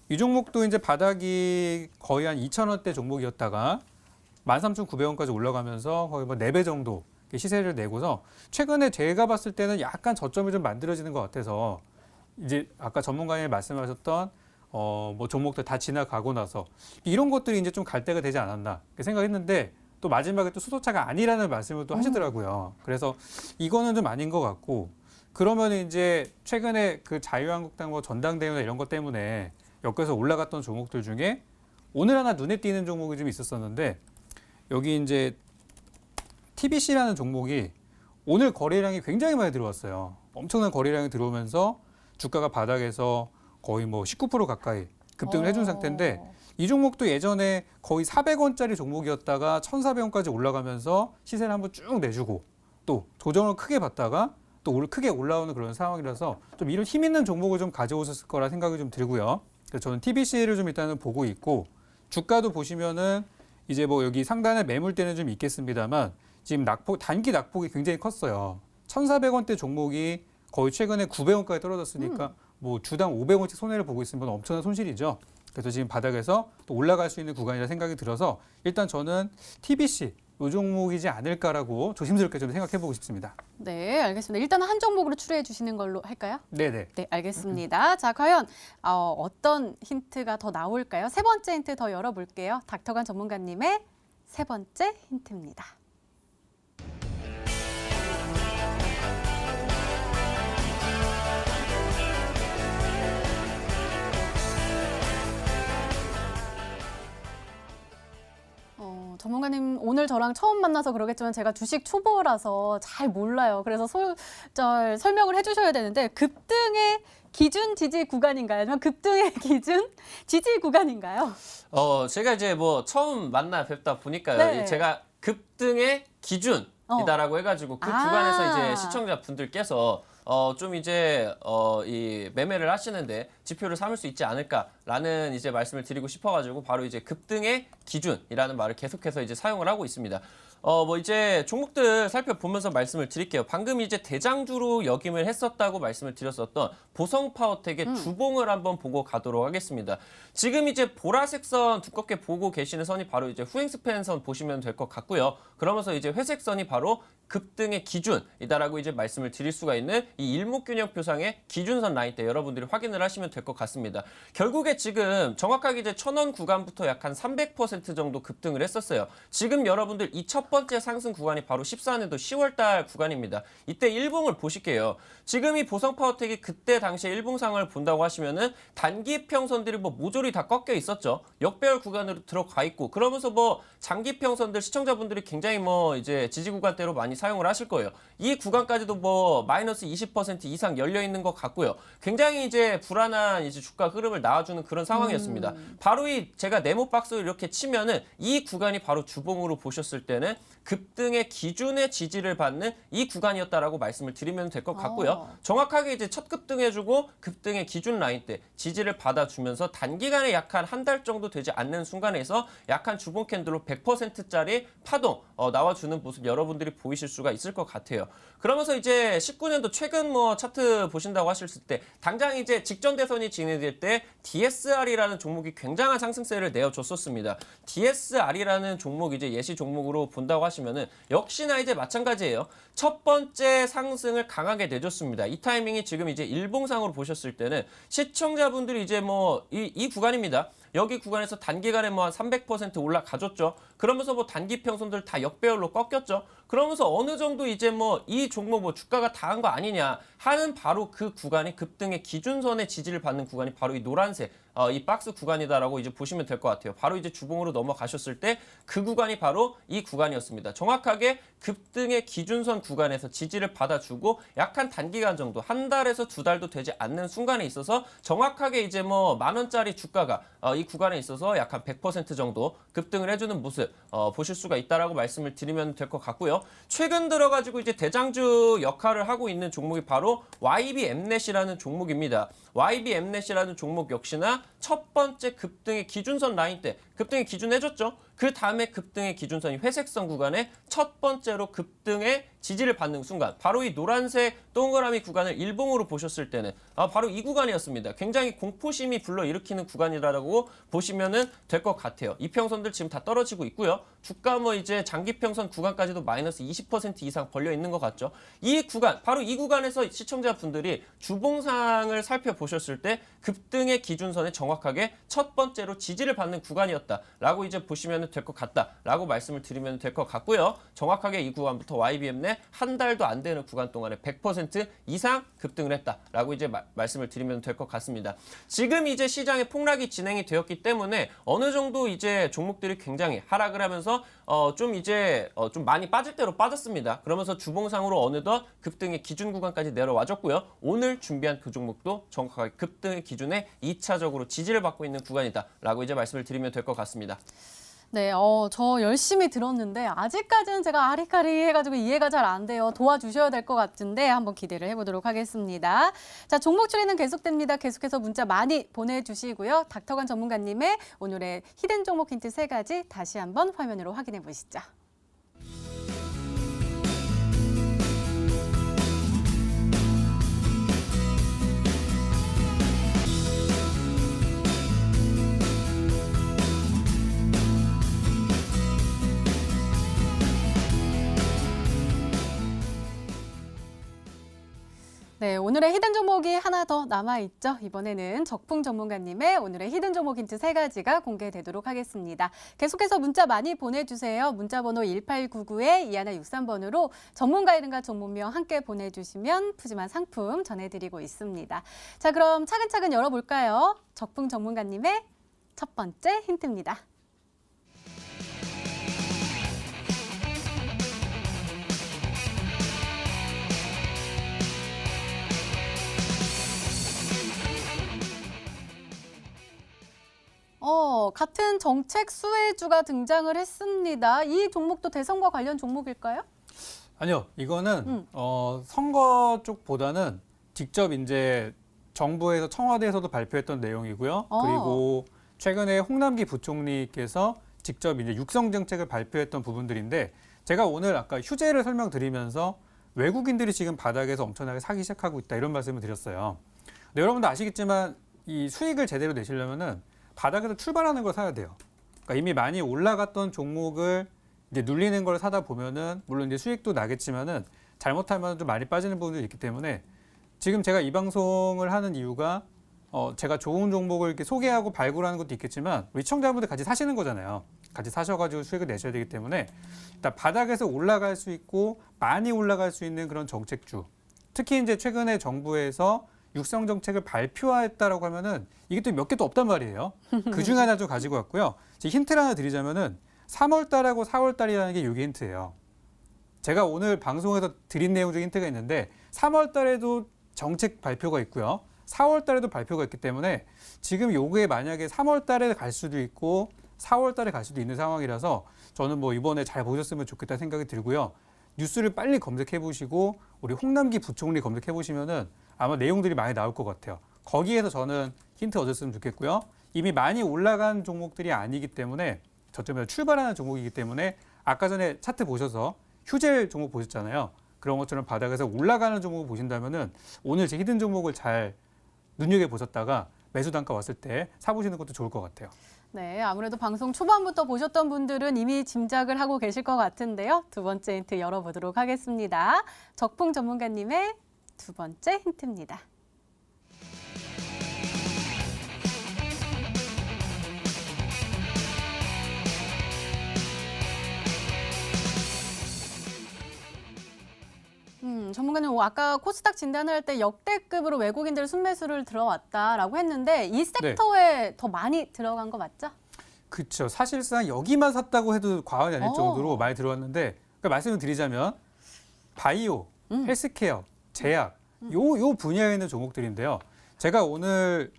이 종목도 이제 바닥이 거의 한 2,000원대 종목이었다가 13,900원까지 올라가면서 거의 뭐 4배 정도 시세를 내고서 최근에 제가 봤을 때는 약간 저점이 좀 만들어지는 것 같아서 이제 아까 전문가님 말씀하셨던 뭐 종목들 다 지나가고 나서 이런 것들이 이제 좀 갈 때가 되지 않았나 생각했는데 또 마지막에 또 수소차가 아니라는 말씀을 또 하시더라고요. 그래서 이거는 좀 아닌 것 같고 그러면 이제 최근에 그 자유한국당 뭐 전당대회나 이런 것 때문에 엮여서 올라갔던 종목들 중에 오늘 하나 눈에 띄는 종목이 좀 있었었는데 여기 이제 TBC라는 종목이 오늘 거래량이 굉장히 많이 들어왔어요. 엄청난 거래량이 들어오면서 주가가 바닥에서 거의 뭐 19% 가까이 급등을 해준 상태인데 이 종목도 예전에 거의 400원짜리 종목이었다가 1,400원까지 올라가면서 시세를 한번 쭉 내주고 또 조정을 크게 받다가 또 오늘 크게 올라오는 그런 상황이라서 좀 이런 힘 있는 종목을 좀 가져오셨을 거라 생각이 좀 들고요. 그래서 저는 TBC를 좀 일단은 보고 있고 주가도 보시면은 이제 뭐 여기 상단에 매물대는 좀 있겠습니다만 지금 단기 낙폭이 굉장히 컸어요. 1,400원대 종목이 거의 최근에 900원까지 떨어졌으니까 뭐 주당 500원씩 손해를 보고 있으면 엄청난 손실이죠. 그래서 지금 바닥에서 또 올라갈 수 있는 구간이라 생각이 들어서 일단 저는 TBC 이 종목이지 않을까라고 조심스럽게 좀 생각해보고 싶습니다. 네, 알겠습니다. 일단은 한 종목으로 추리해 주시는 걸로 할까요? 네네. 네, 알겠습니다. 자, 과연 어떤 힌트가 더 나올까요? 세 번째 힌트 더 열어볼게요. 닥터관 전문가님의 세 번째 힌트입니다. 전문가님 오늘 저랑 처음 만나서 그러겠지만 제가 주식 초보라서 잘 몰라요. 그래서 설명을 해주셔야 되는데 급등의 기준 지지 구간인가요? 아니면 급등의 기준 지지 구간인가요? 제가 이제 뭐 처음 만나 뵙다 보니까요. 네. 제가 급등의 기준이다라고 해가지고 그 구간에서 이제 시청자분들께서 좀 이제 이 매매를 하시는데 지표를 삼을 수 있지 않을까라는 이제 말씀을 드리고 싶어가지고 바로 이제 급등의 기준이라는 말을 계속해서 이제 사용을 하고 있습니다. 뭐 이제 종목들 살펴보면서 말씀을 드릴게요. 방금 이제 대장주로 역임을 했었다고 말씀을 드렸었던 보성파워텍의 주봉을 한번 보고 가도록 하겠습니다. 지금 이제 보라색 선 두껍게 보고 계시는 선이 바로 이제 후행스팬 선 보시면 될 것 같고요. 그러면서 이제 회색 선이 바로 급등의 기준이다라고 이제 말씀을 드릴 수가 있는 이 일목균형표상의 기준선 라인대 여러분들이 확인을 하시면 될 것 같습니다. 결국에 지금 정확하게 이제 1,000원 구간부터 약 한 300% 정도 급등을 했었어요. 지금 여러분들 이 첫 번째 상승 구간이 바로 14년도 10월달 구간입니다. 이때 일봉을 보실게요. 지금 이 보성파워텍이 그때 당시에 일봉상을 본다고 하시면은 단기평선들이 뭐 모조리 다 꺾여 있었죠. 역배열 구간으로 들어가 있고 그러면서 뭐 장기평선들 시청자분들이 굉장히 뭐 이제 지지 구간대로 많이 사용을 하실 거예요. 이 구간까지도 뭐 마이너스 20% 이상 열려 있는 것 같고요. 굉장히 이제 불안한 이제 주가 흐름을 나와주는 그런 상황이었습니다. 바로 이 제가 네모 박스를 이렇게 치면은 이 구간이 바로 주봉으로 보셨을 때는 급등의 기준의 지지를 받는 이 구간이었다라고 말씀을 드리면 될 것 같고요. 정확하게 이제 첫 급등해주고 급등의 기준 라인대 지지를 받아주면서 단기간에 약 한 달 정도 되지 않는 순간에서 약한 주봉 캔들로 100%짜리 파동 나와주는 모습 여러분들이 보이실 수가 있을 것 같아요. 그러면서 이제 19년도 최근 뭐 차트 보신다고 하셨을 때 당장 이제 직전 대선이 진행될 때 DSR이라는 종목이 굉장한 상승세를 내어줬었습니다. DSR이라는 종목 이제 예시 종목으로 본다고 하시면은 역시나 이제 마찬가지예요. 첫 번째 상승을 강하게 내줬습니다. 이 타이밍이 지금 이제 일봉상으로 보셨을 때는 시청자분들이 이제 뭐 이 구간입니다. 여기 구간에서 단기간에 뭐 한 300% 올라가줬죠. 그러면서 뭐 단기 평선들 다 역배열로 꺾였죠. 그러면서 어느 정도 이제 뭐 이 종목 뭐 주가가 다 한 거 아니냐 하는 바로 그 구간이 급등의 기준선의 지지를 받는 구간이 바로 이 노란색 이 박스 구간이다라고 이제 보시면 될 것 같아요. 바로 이제 주봉으로 넘어가셨을 때 그 구간이 바로 이 구간이었습니다. 정확하게 급등의 기준선 구간에서 지지를 받아주고 약한 단기간 정도 한 달에서 두 달도 되지 않는 순간에 있어서 정확하게 이제 뭐 10,000원짜리 주가가 이 구간에 있어서 약 한 100% 정도 급등을 해주는 모습 보실 수가 있다라고 말씀을 드리면 될 것 같고요. 최근 들어가지고 이제 대장주 역할을 하고 있는 종목이 바로 YB엠넷이라는 종목입니다. YB엠넷이라는 종목 역시나 첫 번째 급등의 기준선 라인 때 급등의 기준 해줬죠. 그 다음에 급등의 기준선이 회색선 구간에 첫 번째로 급등의 지지를 받는 순간 바로 이 노란색 동그라미 구간을 일봉으로 보셨을 때는 바로 이 구간이었습니다. 굉장히 공포심이 불러일으키는 구간이라고 보시면 될 것 같아요. 이평선들 지금 다 떨어지고 있고요. 주가 뭐 이제 장기평선 구간까지도 마이너스 20% 이상 벌려 있는 것 같죠. 이 구간 바로 이 구간에서 시청자분들이 주봉상을 살펴보셨을 때 급등의 기준선에 정확하게 첫 번째로 지지를 받는 구간이었다라고 이제 보시면 될 것 같다라고 말씀을 드리면 될 것 같고요. 정확하게 이 구간부터 YB엠넷 한 달도 안 되는 구간 동안에 100% 이상 급등을 했다라고 이제 말씀을 드리면 될 것 같습니다. 지금 이제 시장의 폭락이 진행이 되었기 때문에 어느 정도 이제 종목들이 굉장히 하락을 하면서 좀 이제 좀 많이 빠질 대로 빠졌습니다. 그러면서 주봉상으로 어느덧 급등의 기준 구간까지 내려와줬고요. 오늘 준비한 그 종목도 정확하게 급등의 기준에 2차적으로 지지를 받고 있는 구간이다라고 이제 말씀을 드리면 될 것 같습니다. 네, 저 열심히 들었는데 아직까지는 제가 아리까리 해가지고 이해가 잘 안 돼요. 도와주셔야 될 것 같은데 한번 기대를 해보도록 하겠습니다. 자, 종목 추리는 계속됩니다. 계속해서 문자 많이 보내주시고요. 닥터관 전문가님의 오늘의 히든 종목 힌트 3가지 다시 한번 화면으로 확인해 보시죠. 네, 오늘의 히든 종목이 하나 더 남아있죠. 이번에는 적풍 전문가님의 오늘의 히든 종목 힌트 3가지가 공개되도록 하겠습니다. 계속해서 문자 많이 보내주세요. 문자번호 1899-2163번으로 전문가 이름과 종목명 함께 보내주시면 푸짐한 상품 전해드리고 있습니다. 자, 그럼 차근차근 열어볼까요? 적풍 전문가님의 첫 번째 힌트입니다. 같은 정책 수혜주가 등장을 했습니다. 이 종목도 대선과 관련 종목일까요? 아니요, 이거는 선거 쪽보다는 직접 이제 정부에서 청와대에서도 발표했던 내용이고요. 그리고 최근에 홍남기 부총리께서 직접 이제 육성 정책을 발표했던 부분들인데 제가 오늘 아까 휴재를 설명드리면서 외국인들이 지금 바닥에서 엄청나게 사기 시작하고 있다 이런 말씀을 드렸어요. 근데 여러분도 아시겠지만 이 수익을 제대로 내시려면은 바닥에서 출발하는 걸 사야 돼요. 그러니까 이미 많이 올라갔던 종목을 이제 눌리는 걸 사다 보면은 물론 이제 수익도 나겠지만은 잘못하면 좀 많이 빠지는 부분도 있기 때문에 지금 제가 이 방송을 하는 이유가 제가 좋은 종목을 이렇게 소개하고 발굴하는 것도 있겠지만 우리 시청자분들 같이 사시는 거잖아요. 같이 사셔가지고 수익을 내셔야 되기 때문에 일단 바닥에서 올라갈 수 있고 많이 올라갈 수 있는 그런 정책주. 특히 이제 최근에 정부에서 육성 정책을 발표했다라고 하면은 이게 또 몇 개도 없단 말이에요. 그 중에 하나 좀 가지고 왔고요. 힌트를 하나 드리자면은 3월 달하고 4월 달이라는 게 이게 힌트예요. 제가 오늘 방송에서 드린 내용 중에 힌트가 있는데 3월 달에도 정책 발표가 있고요. 4월 달에도 발표가 있기 때문에 지금 요게 만약에 3월 달에 갈 수도 있고 4월 달에 갈 수도 있는 상황이라서 저는 뭐 이번에 잘 보셨으면 좋겠다 생각이 들고요. 뉴스를 빨리 검색해 보시고 우리 홍남기 부총리 검색해 보시면은 아마 내용들이 많이 나올 것 같아요. 거기에서 저는 힌트 얻었으면 좋겠고요. 이미 많이 올라간 종목들이 아니기 때문에 저점에서 출발하는 종목이기 때문에 아까 전에 차트 보셔서 휴재 종목 보셨잖아요. 그런 것처럼 바닥에서 올라가는 종목을 보신다면은 오늘 제 히든 종목을 잘 눈여겨보셨다가 매수 단가 왔을 때 사보시는 것도 좋을 것 같아요. 네, 아무래도 방송 초반부터 보셨던 분들은 이미 짐작을 하고 계실 것 같은데요. 두 번째 힌트 열어보도록 하겠습니다. 적풍 전문가님의 두 번째 힌트입니다. 전문가님, 아까 코스닥 진단을 할 때 역대급으로 외국인들 순매수를 들어왔다라고 했는데 이 섹터에 더 많이 들어간 거 맞죠? 그렇죠. 사실상 여기만 샀다고 해도 과언이 아닐 정도로 많이 들어왔는데 그러니까 말씀을 드리자면 바이오, 헬스케어, 제약 요 분야에 있는 종목들인데요. 제가 오늘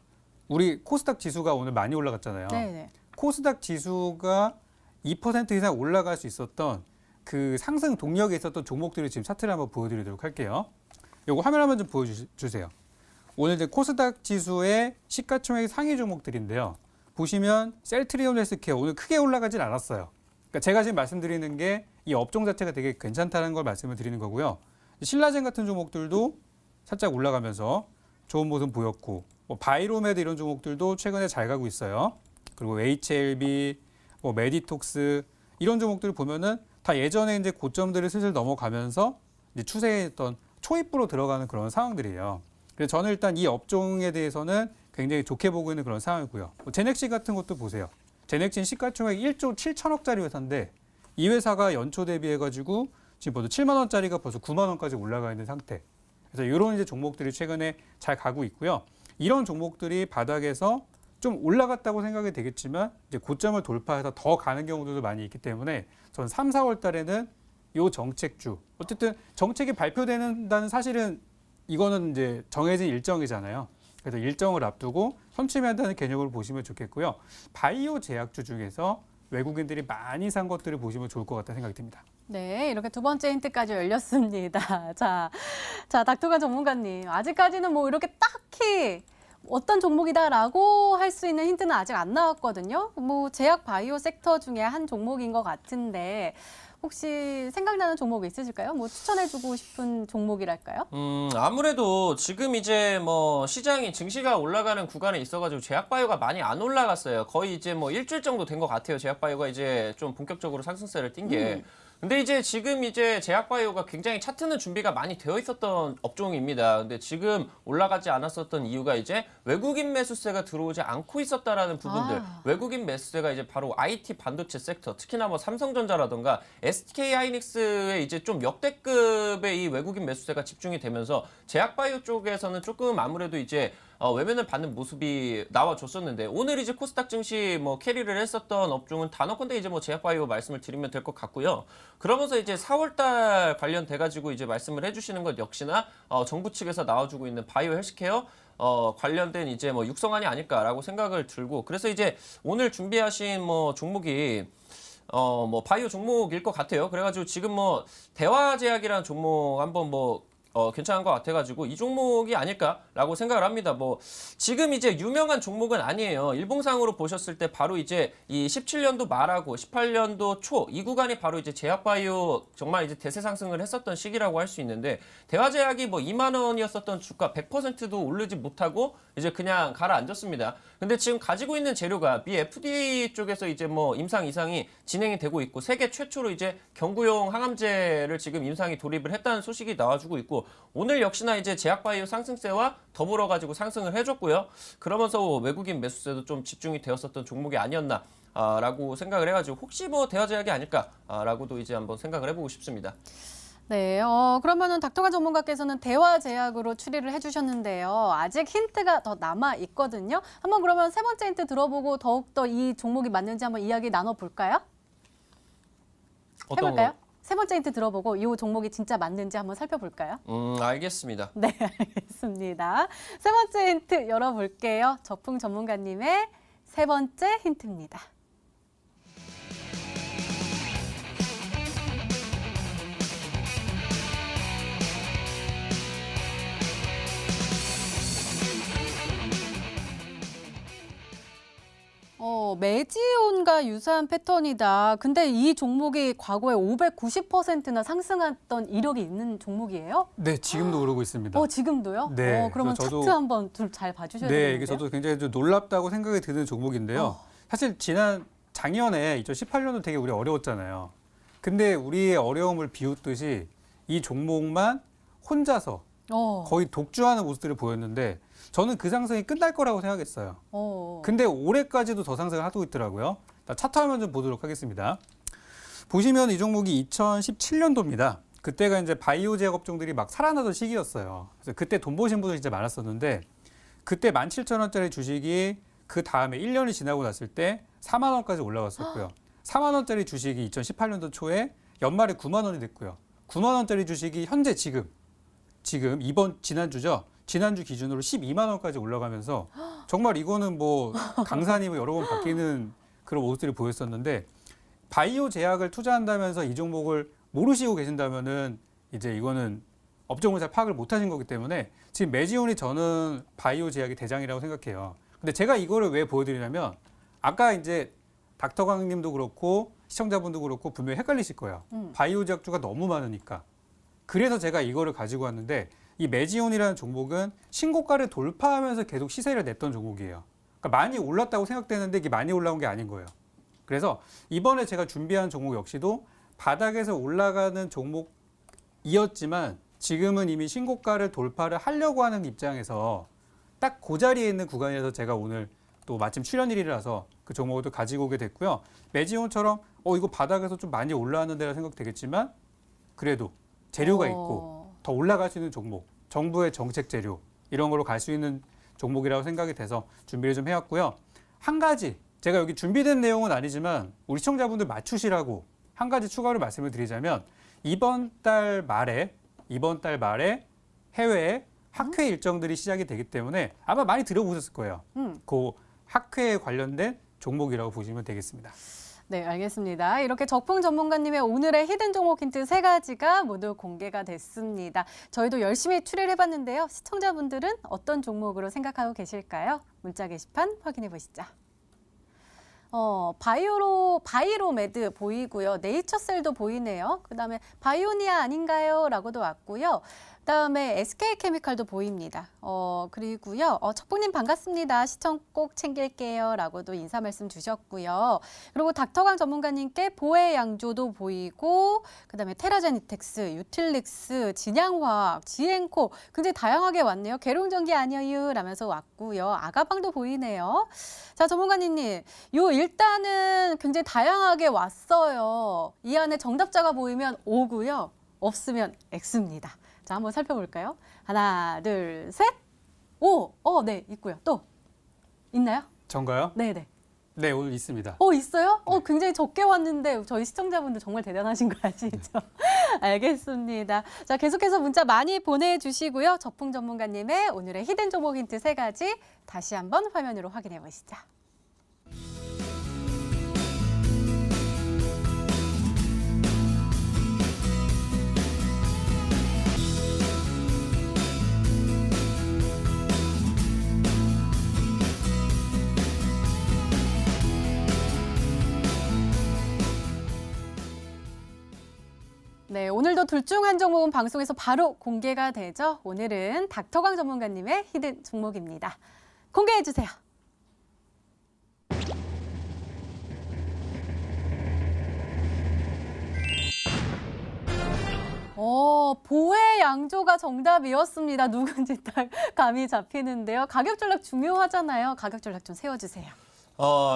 우리 코스닥 지수가 오늘 많이 올라갔잖아요. 네네. 코스닥 지수가 2% 이상 올라갈 수 있었던 그 상승 동력에 있었던 종목들을 지금 차트를 한번 보여드리도록 할게요. 요거 화면 한번 좀 보여주세요. 오늘 이제 코스닥 지수의 시가총액 상위 종목들인데요. 보시면 셀트리온 헬스케어 오늘 크게 올라가진 않았어요. 그러니까 제가 지금 말씀드리는 게 이 업종 자체가 되게 괜찮다는 걸 말씀을 드리는 거고요. 신라젠 같은 종목들도 살짝 올라가면서 좋은 모습 보였고 뭐 바이로메드 이런 종목들도 최근에 잘 가고 있어요. 그리고 HLB, 뭐 메디톡스 이런 종목들을 보면은 다 예전에 이제 고점들을 슬슬 넘어가면서 이제 추세했던 초입부로 들어가는 그런 상황들이에요. 그래서 저는 일단 이 업종에 대해서는 굉장히 좋게 보고 있는 그런 상황이고요. 뭐 제넥시 같은 것도 보세요. 제넥시는 시가총액 1조 7천억짜리 회사인데 이 회사가 연초 대비해가지고 지금 벌써 7만 원짜리가 벌써 9만 원까지 올라가 있는 상태. 그래서 이런 이제 종목들이 최근에 잘 가고 있고요. 이런 종목들이 바닥에서 좀 올라갔다고 생각이 되겠지만 이제 고점을 돌파해서 더 가는 경우들도 많이 있기 때문에 저는 3, 4월 달에는 요 정책주 어쨌든 정책이 발표된다는 사실은 이거는 이제 정해진 일정이잖아요. 그래서 일정을 앞두고 선취한다는 개념으로 보시면 좋겠고요. 바이오 제약주 중에서 외국인들이 많이 산 것들을 보시면 좋을 것 같다는 생각이 듭니다. 네, 이렇게 두 번째 힌트까지 열렸습니다. 자, 닥터관 전문가님, 아직까지는 뭐 이렇게 딱히 어떤 종목이다라고 할 수 있는 힌트는 아직 안 나왔거든요. 뭐 제약 바이오 섹터 중에 한 종목인 것 같은데 혹시 생각나는 종목 있으실까요? 뭐 추천해주고 싶은 종목이랄까요? 아무래도 지금 이제 뭐 시장이 증시가 올라가는 구간에 있어가지고 제약바이오가 많이 안 올라갔어요. 거의 이제 뭐 일주일 정도 된 것 같아요. 제약바이오가 이제 좀 본격적으로 상승세를 띈 게. 근데 이제 지금 이제 제약바이오가 굉장히 차트는 준비가 많이 되어 있었던 업종입니다. 근데 지금 올라가지 않았었던 이유가 이제 외국인 매수세가 들어오지 않고 있었다라는 부분들. 외국인 매수세가 이제 바로 IT 반도체 섹터, 특히나 뭐 삼성전자라던가 SK 하이닉스의 이제 좀 역대급의 이 외국인 매수세가 집중이 되면서 제약바이오 쪽에서는 조금 아무래도 이제 외면을 받는 모습이 나와줬었는데 오늘 이제 코스닥 증시 뭐 캐리를 했었던 업종은 단어컨대 이제 뭐 제약바이오 말씀을 드리면 될 것 같고요. 그러면서 이제 4월달 관련돼 가지고 이제 말씀을 해주시는 것 역시나 정부 측에서 나와주고 있는 바이오 헬스케어 관련된 이제 뭐 육성안이 아닐까라고 생각을 들고 그래서 이제 오늘 준비하신 뭐 종목이 뭐 바이오 종목일 것 같아요. 그래가지고 지금 뭐 대화제약이라는 종목 한번 뭐 괜찮은 것 같아가지고 이 종목이 아닐까라고 생각을 합니다. 뭐 지금 이제 유명한 종목은 아니에요. 일봉상으로 보셨을 때 바로 이제 이 17년도 말하고 18년도 초 이 구간이 바로 이제 제약바이오 정말 이제 대세 상승을 했었던 시기라고 할 수 있는데 대화제약이 뭐 2만 원이었었던 주가 100%도 오르지 못하고 이제 그냥 가라앉았습니다. 근데 지금 가지고 있는 재료가 미 FDA 쪽에서 이제 뭐 임상 이상이 진행이 되고 있고 세계 최초로 이제 경구용 항암제를 지금 임상이 돌입을 했다는 소식이 나와주고 있고 오늘 역시나 이제 제약바이오 상승세와 더불어 가지고 상승을 해줬고요. 그러면서 외국인 매수세도 좀 집중이 되었었던 종목이 아니었나라고 생각을 해가지고 혹시 뭐 대화제약이 아닐까라고도 이제 한번 생각을 해보고 싶습니다. 네, 그러면은 닥터가 전문가께서는 대화제약으로 추리를 해주셨는데요. 아직 힌트가 더 남아 있거든요. 한번 그러면 세 번째 힌트 들어보고 더욱더 이 종목이 맞는지 한번 이야기 나눠볼까요? 어떤 해볼까요? 거? 세 번째 힌트 들어보고 이 종목이 진짜 맞는지 한번 살펴볼까요? 알겠습니다. 네, 알겠습니다. 세 번째 힌트 열어볼게요. 적풍 전문가님의 세 번째 힌트입니다. 메지온과 유사한 패턴이다. 근데 이 종목이 과거에 590%나 상승했던 이력이 있는 종목이에요? 네, 지금도 오르고 있습니다. 지금도요? 네, 그러면 그래서 차트 한번 좀 잘 봐주셔야 네, 되는데요. 이게 저도 굉장히 좀 놀랍다고 생각이 드는 종목인데요. 사실 작년에 2018년도 되게 우리 어려웠잖아요. 근데 우리의 어려움을 비웃듯이 이 종목만 혼자서 거의 독주하는 모습들을 보였는데 저는 그 상승이 끝날 거라고 생각했어요. 근데 올해까지도 더 상승을 하고 있더라고요. 차트 화면 좀 보도록 하겠습니다. 보시면 이 종목이 2017년도입니다. 그때가 이제 바이오 제약 업종들이 막 살아나던 시기였어요. 그래서 그때 돈 버신 분들 진짜 많았었는데 그때 17,000원짜리 주식이 그 다음에 1년이 지나고 났을 때 4만 원까지 올라갔었고요. 4만 원짜리 주식이 2018년도 초에 연말에 9만 원이 됐고요. 9만 원짜리 주식이 현재 지금 지난주죠. 지난주 기준으로 12만 원까지 올라가면서 정말 이거는 뭐 강산이 여러 번 바뀌는 그런 모습들을 보였었는데 바이오 제약을 투자한다면서 이 종목을 모르시고 계신다면은 이제 이거는 업종을 잘 파악을 못 하신 거기 때문에 지금 메지온이 저는 바이오 제약의 대장이라고 생각해요. 근데 제가 이거를 왜 보여드리냐면 아까 이제 닥터강 님도 그렇고 시청자분도 그렇고 분명히 헷갈리실 거예요. 바이오 제약주가 너무 많으니까. 그래서 제가 이거를 가지고 왔는데 이 메지온이라는 종목은 신고가를 돌파하면서 계속 시세를 냈던 종목이에요. 그러니까 많이 올랐다고 생각되는데 이게 많이 올라온 게 아닌 거예요. 그래서 이번에 제가 준비한 종목 역시도 바닥에서 올라가는 종목이었지만 지금은 이미 신고가를 돌파를 하려고 하는 입장에서 딱 그 자리에 있는 구간에서 제가 오늘 또 마침 출연일이라서 그 종목을 또 가지고 오게 됐고요. 메지온처럼 이거 바닥에서 좀 많이 올라왔는 데라 생각되겠지만 그래도 재료가 있고 더 올라갈 수 있는 종목, 정부의 정책 재료 이런 걸로 갈 수 있는 종목이라고 생각이 돼서 준비를 좀 해왔고요. 한 가지 제가 여기 준비된 내용은 아니지만 우리 시청자분들 맞추시라고 한 가지 추가로 말씀을 드리자면 이번 달 말에 해외에 학회 일정들이 시작이 되기 때문에 아마 많이 들어보셨을 거예요. 그 학회에 관련된 종목이라고 보시면 되겠습니다. 네, 알겠습니다. 이렇게 적풍 전문가님의 오늘의 히든 종목 힌트 3가지가 모두 공개가 됐습니다. 저희도 열심히 추리를 해봤는데요. 시청자분들은 어떤 종목으로 생각하고 계실까요? 문자 게시판 확인해 보시죠. 바이로메드 보이고요. 네이처셀도 보이네요. 그다음에 바이오니아 아닌가요? 라고도 왔고요. 그다음에 SK케미칼도 보입니다. 그리고요. 척봉님 반갑습니다. 시청 꼭 챙길게요. 라고도 인사 말씀 주셨고요. 그리고 닥터강 전문가님께 보혜양조도 보이고 그다음에 테라제니텍스, 유틸릭스, 진양화학, 지엔코 굉장히 다양하게 왔네요. 계룡전기 아니에요? 라면서 왔고요. 아가방도 보이네요. 자, 전문가님, 일단은 굉장히 다양하게 왔어요. 이 안에 정답자가 보이면 O고요. 없으면 X입니다. 자, 한번 살펴볼까요? 하나, 둘, 셋. 오, 네, 있고요. 또 있나요? 전가요? 네네. 네, 오늘 있습니다. 있어요? 굉장히 적게 왔는데 저희 시청자분들 정말 대단하신 거 아시죠? 알겠습니다. 자, 계속해서 문자 많이 보내주시고요. 적풍 전문가님의 오늘의 히든 종목 힌트 3가지 다시 한번 화면으로 확인해 보시죠. 네, 오늘도 둘 중 한 종목은 방송에서 바로 공개가 되죠. 오늘은 닥터강 전문가님의 히든 종목입니다. 공개해 주세요. 보혜 양조가 정답이었습니다. 누군지 딱 감이 잡히는데요. 가격 전략 중요하잖아요. 가격 전략 좀 세워주세요.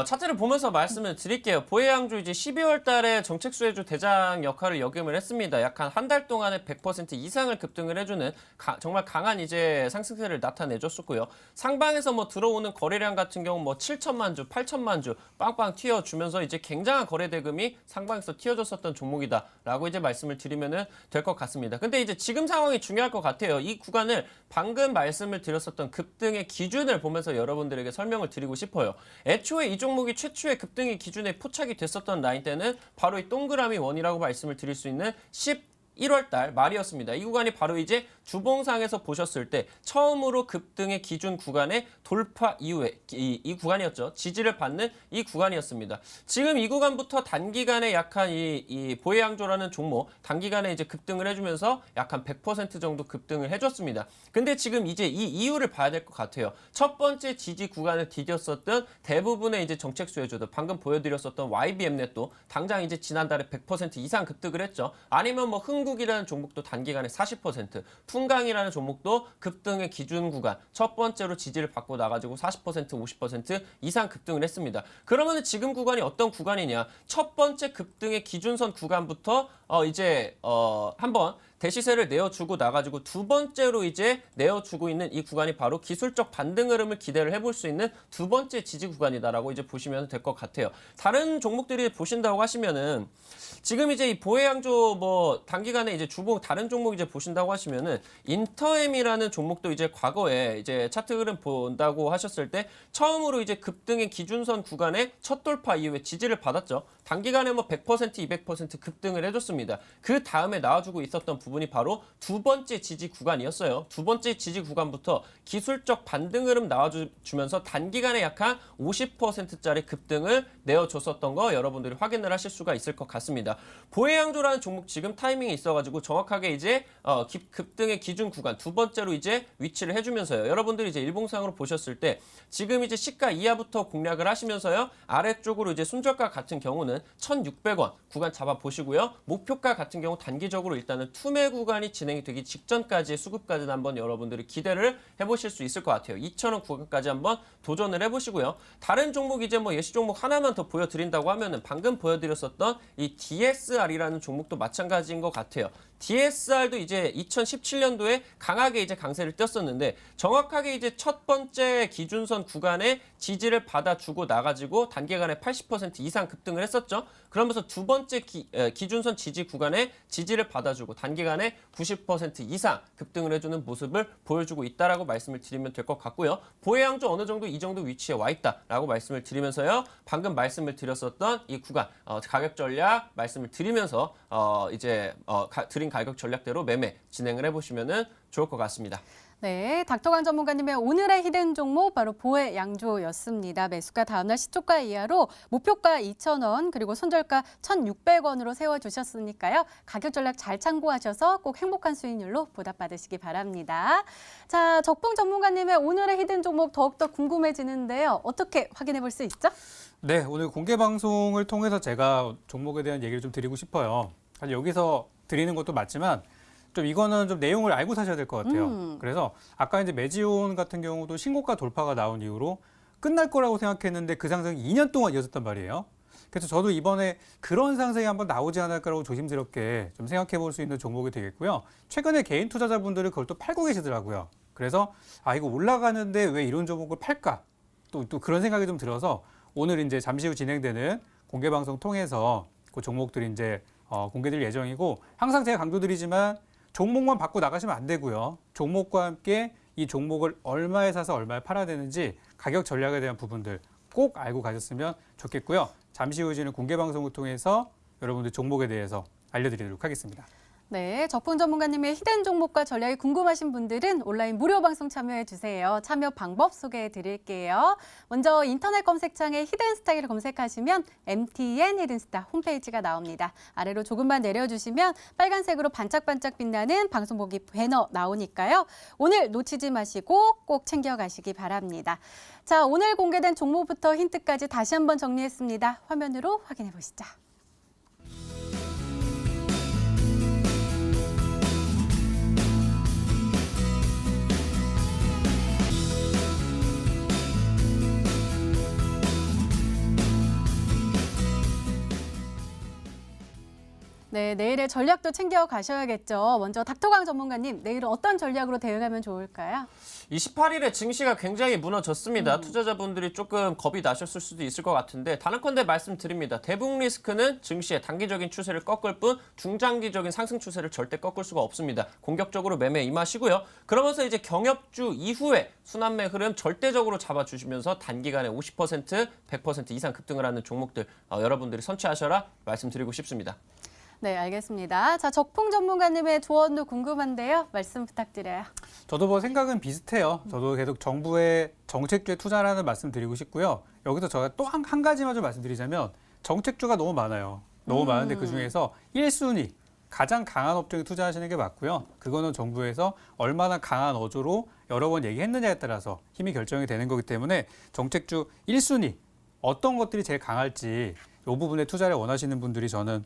차트를 보면서 말씀을 드릴게요. 보혜양조 이제 12월 달에 정책 수혜주 대장 역할을 역임을 했습니다. 약 한 달 동안에 100% 이상을 급등을 해주는 정말 강한 이제 상승세를 나타내줬었고요. 상방에서 뭐 들어오는 거래량 같은 경우 뭐 7천만 주, 8천만 주 빵빵 튀어주면서 이제 굉장한 거래 대금이 상방에서 튀어줬었던 종목이다라고 이제 말씀을 드리면은 될 것 같습니다. 근데 이제 지금 상황이 중요할 것 같아요. 이 구간을 방금 말씀을 드렸었던 급등의 기준을 보면서 여러분들에게 설명을 드리고 싶어요. 애초에 이 종목이 최초의 급등의 기준에 포착이 됐었던 라인대는 바로 이 동그라미 원이라고 말씀을 드릴 수 있는 11월 달 말이었습니다. 이 구간이 바로 이제 주봉상에서 보셨을 때 처음으로 급등의 기준 구간의 돌파 이후에 이 구간이었죠. 지지를 받는 이 구간이었습니다. 지금 이 구간부터 단기간에 약한 이 보혜양조라는 종목 단기간에 이제 급등을 해주면서 약 한 100% 정도 급등을 해줬습니다. 근데 지금 이제 이 이유를 봐야 될 것 같아요. 첫 번째 지지 구간을 디뎠었던 대부분의 이제 정책 수혜주들 방금 보여드렸었던 YBM넷도 당장 이제 지난달에 100% 이상 급등을 했죠. 아니면 뭐 흥국이라는 종목도 단기간에 40%, 풍강이라는 종목도 급등의 기준 구간 첫 번째로 지지를 받고 나가지고 40%, 50% 이상 급등을 했습니다. 그러면 지금 구간이 어떤 구간이냐? 첫 번째 급등의 기준선 구간부터 한번 대시세를 내어주고 나가지고 두 번째로 이제 내어주고 있는 이 구간이 바로 기술적 반등 흐름을 기대를 해볼 수 있는 두 번째 지지 구간이다라고 이제 보시면 될 것 같아요. 다른 종목들이 보신다고 하시면은 지금 이제 이 보혜양조 뭐 단기간에 이제 주봉 다른 종목 이제 보신다고 하시면은 인터엠이라는 종목도 이제 과거에 이제 차트 흐름 본다고 하셨을 때 처음으로 이제 급등의 기준선 구간에 첫 돌파 이후에 지지를 받았죠. 단기간에 뭐 100%, 200% 급등을 해줬습니다. 그 다음에 나와주고 있었던 부분이 바로 두 번째 지지 구간이었어요. 두 번째 지지 구간부터 기술적 반등 흐름 나와주면서 단기간에 약한 50%짜리 급등을 내어줬었던 거 여러분들이 확인을 하실 수가 있을 것 같습니다. 보혜양조라는 종목 지금 타이밍이 있어가지고 정확하게 이제 급등의 기준 구간 두 번째로 이제 위치를 해주면서요. 여러분들이 이제 일봉상으로 보셨을 때 지금 이제 시가 이하부터 공략을 하시면서요. 아래쪽으로 이제 손절가 같은 경우는 1,600원 구간 잡아 보시고요. 목표가 같은 경우 단기적으로 일단은 투매 구간이 진행이 되기 직전까지의 수급까지는 한번 여러분들이 기대를 해보실 수 있을 것 같아요. 2,000원 구간까지 한번 도전을 해보시고요. 다른 종목 이제 뭐 예시 종목 하나만 더 보여드린다고 하면은 방금 보여드렸었던 이 DSR이라는 종목도 마찬가지인 것 같아요. DSR도 이제 2017년도에 강하게 이제 강세를 띄었었는데 정확하게 이제 첫 번째 기준선 구간에 지지를 받아주고 나가지고 단기간에 80% 이상 급등을 했었죠. 그러면서 두 번째 기준선 지지 구간에 지지를 받아주고 단기간에 90% 이상 급등을 해주는 모습을 보여주고 있다라고 말씀을 드리면 될 것 같고요. 보혜양조 어느 정도 이 정도 위치에 와 있다라고 말씀을 드리면서요. 방금 말씀을 드렸었던 이 구간 가격 전략 말씀을 드리면서 드린 가격 전략대로 매매 진행을 해보시면 좋을 것 같습니다. 네, 닥터강 전문가님의 오늘의 히든 종목 바로 보혜양조였습니다. 매수가 다음날 시초가 이하로 목표가 2,000원 그리고 손절가 1,600원으로 세워주셨으니까요. 가격 전략 잘 참고하셔서 꼭 행복한 수익률로 보답받으시기 바랍니다. 자, 적풍 전문가님의 오늘의 히든 종목 더욱더 궁금해지는데요. 어떻게 확인해 볼 수 있죠? 네, 오늘 공개 방송을 통해서 제가 종목에 대한 얘기를 좀 드리고 싶어요. 사실 여기서 드리는 것도 맞지만 좀 이거는 좀 내용을 알고 사셔야 될 것 같아요. 그래서 아까 이제 메지온 같은 경우도 신고가 돌파가 나온 이후로 끝날 거라고 생각했는데 그 상승이 2년 동안 이어졌단 말이에요. 그래서 저도 이번에 그런 상승이 한번 나오지 않을까라고 조심스럽게 좀 생각해 볼 수 있는 종목이 되겠고요. 최근에 개인 투자자분들은 그걸 또 팔고 계시더라고요. 그래서 이거 올라가는데 왜 이런 종목을 팔까? 또 그런 생각이 좀 들어서 오늘 이제 잠시 후 진행되는 공개 방송 통해서 그 종목들이 이제 공개될 예정이고 항상 제가 강조드리지만 종목만 받고 나가시면 안 되고요. 종목과 함께 이 종목을 얼마에 사서 얼마에 팔아야 되는지 가격 전략에 대한 부분들 꼭 알고 가셨으면 좋겠고요. 잠시 후 저는 공개 방송을 통해서 여러분들 종목에 대해서 알려드리도록 하겠습니다. 네, 적풍 전문가님의 히든 종목과 전략이 궁금하신 분들은 온라인 무료 방송 참여해 주세요. 참여 방법 소개해 드릴게요. 먼저 인터넷 검색창에 히든 스타일을 검색하시면 MTN 히든스타 홈페이지가 나옵니다. 아래로 조금만 내려주시면 빨간색으로 반짝반짝 빛나는 방송 보기 배너 나오니까요. 오늘 놓치지 마시고 꼭 챙겨가시기 바랍니다. 자, 오늘 공개된 종목부터 힌트까지 다시 한번 정리했습니다. 화면으로 확인해 보시죠. 네, 내일의 전략도 챙겨 가셔야겠죠. 먼저 닥터강 전문가님, 내일은 어떤 전략으로 대응하면 좋을까요? 28일에 증시가 굉장히 무너졌습니다. 투자자분들이 조금 겁이 나셨을 수도 있을 것 같은데 단언컨대 말씀드립니다. 대북 리스크는 증시의 단기적인 추세를 꺾을 뿐 중장기적인 상승 추세를 절대 꺾을 수가 없습니다. 공격적으로 매매 임하시고요. 그러면서 이제 경협주 이후에 순환매 흐름 절대적으로 잡아주시면서 단기간에 50%, 100% 이상 급등을 하는 종목들 여러분들이 선취하셔라 말씀드리고 싶습니다. 네, 알겠습니다. 자, 적풍 전문가님의 조언도 궁금한데요. 말씀 부탁드려요. 저도 뭐 생각은 비슷해요. 저도 계속 정부의 정책주에 투자라는 말씀 드리고 싶고요. 여기서 제가 또 한 가지만 좀 말씀드리자면 정책주가 너무 많아요. 너무 많은데 그중에서 1순위 가장 강한 업종에 투자하시는 게 맞고요. 그거는 정부에서 얼마나 강한 어조로 여러 번 얘기했느냐에 따라서 힘이 결정이 되는 거기 때문에 정책주 1순위 어떤 것들이 제일 강할지 이 부분에 투자를 원하시는 분들이 저는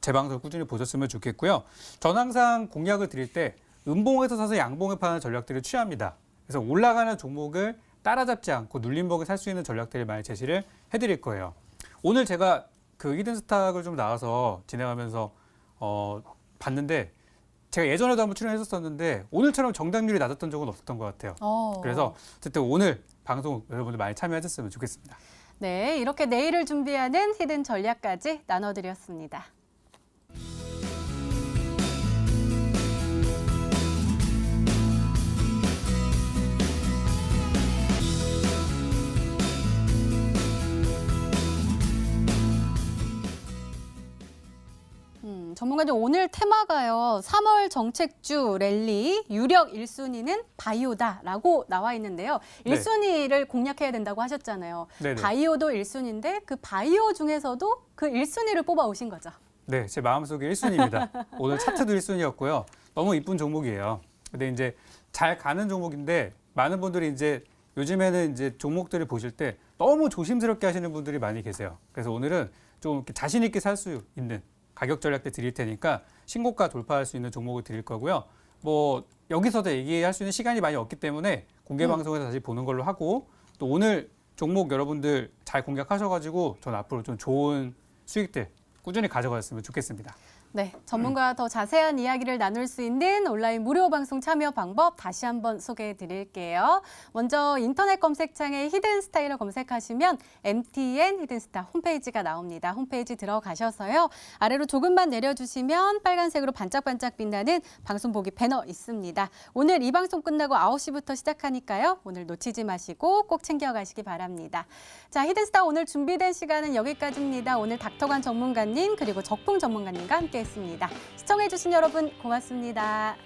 제 방송을 꾸준히 보셨으면 좋겠고요. 전 항상 공약을 드릴 때 음봉에서 사서 양봉에 파는 전략들을 취합니다. 그래서 올라가는 종목을 따라잡지 않고 눌림목에 살 수 있는 전략들을 많이 제시를 해드릴 거예요. 오늘 제가 그 히든스탁을 좀 나와서 진행하면서 봤는데 제가 예전에도 한번 출연했었었는데 오늘처럼 정답률이 낮았던 적은 없었던 것 같아요. 그래서 어쨌든 오늘 방송 여러분들 많이 참여하셨으면 좋겠습니다. 네, 이렇게 내일을 준비하는 히든 전략까지 나눠드렸습니다. 전문가님, 오늘 테마가요. 3월 정책주 랠리 유력 1순위는 바이오다라고 나와 있는데요. 네. 1순위를 공략해야 된다고 하셨잖아요. 네네. 바이오도 1순위인데 그 바이오 중에서도 그 1순위를 뽑아 오신 거죠. 네, 제 마음속에 1순위입니다. 오늘 차트도 1순위였고요. 너무 이쁜 종목이에요. 근데 이제 잘 가는 종목인데 많은 분들이 이제 요즘에는 이제 종목들을 보실 때 너무 조심스럽게 하시는 분들이 많이 계세요. 그래서 오늘은 좀 이렇게 자신 있게 살 수 있는 가격 전략대 드릴 테니까 신고가 돌파할 수 있는 종목을 드릴 거고요. 뭐 여기서도 얘기할 수 있는 시간이 많이 없기 때문에 공개 방송에서 다시 보는 걸로 하고 또 오늘 종목 여러분들 잘 공략하셔가지고 전 앞으로 좀 좋은 수익들 꾸준히 가져갔으면 좋겠습니다. 네, 전문가와 더 자세한 이야기를 나눌 수 있는 온라인 무료 방송 참여 방법 다시 한번 소개해 드릴게요. 먼저 인터넷 검색창에 히든 스타일을 검색하시면 MTN 히든스타 홈페이지가 나옵니다. 홈페이지 들어가셔서요. 아래로 조금만 내려주시면 빨간색으로 반짝반짝 빛나는 방송 보기 배너 있습니다. 오늘 이 방송 끝나고 9시부터 시작하니까요. 오늘 놓치지 마시고 꼭 챙겨가시기 바랍니다. 자, 히든스타 오늘 준비된 시간은 여기까지입니다. 오늘 닥터관 전문가님 그리고 적풍 전문가님과 함께했습니다. 시청해주신 여러분 고맙습니다.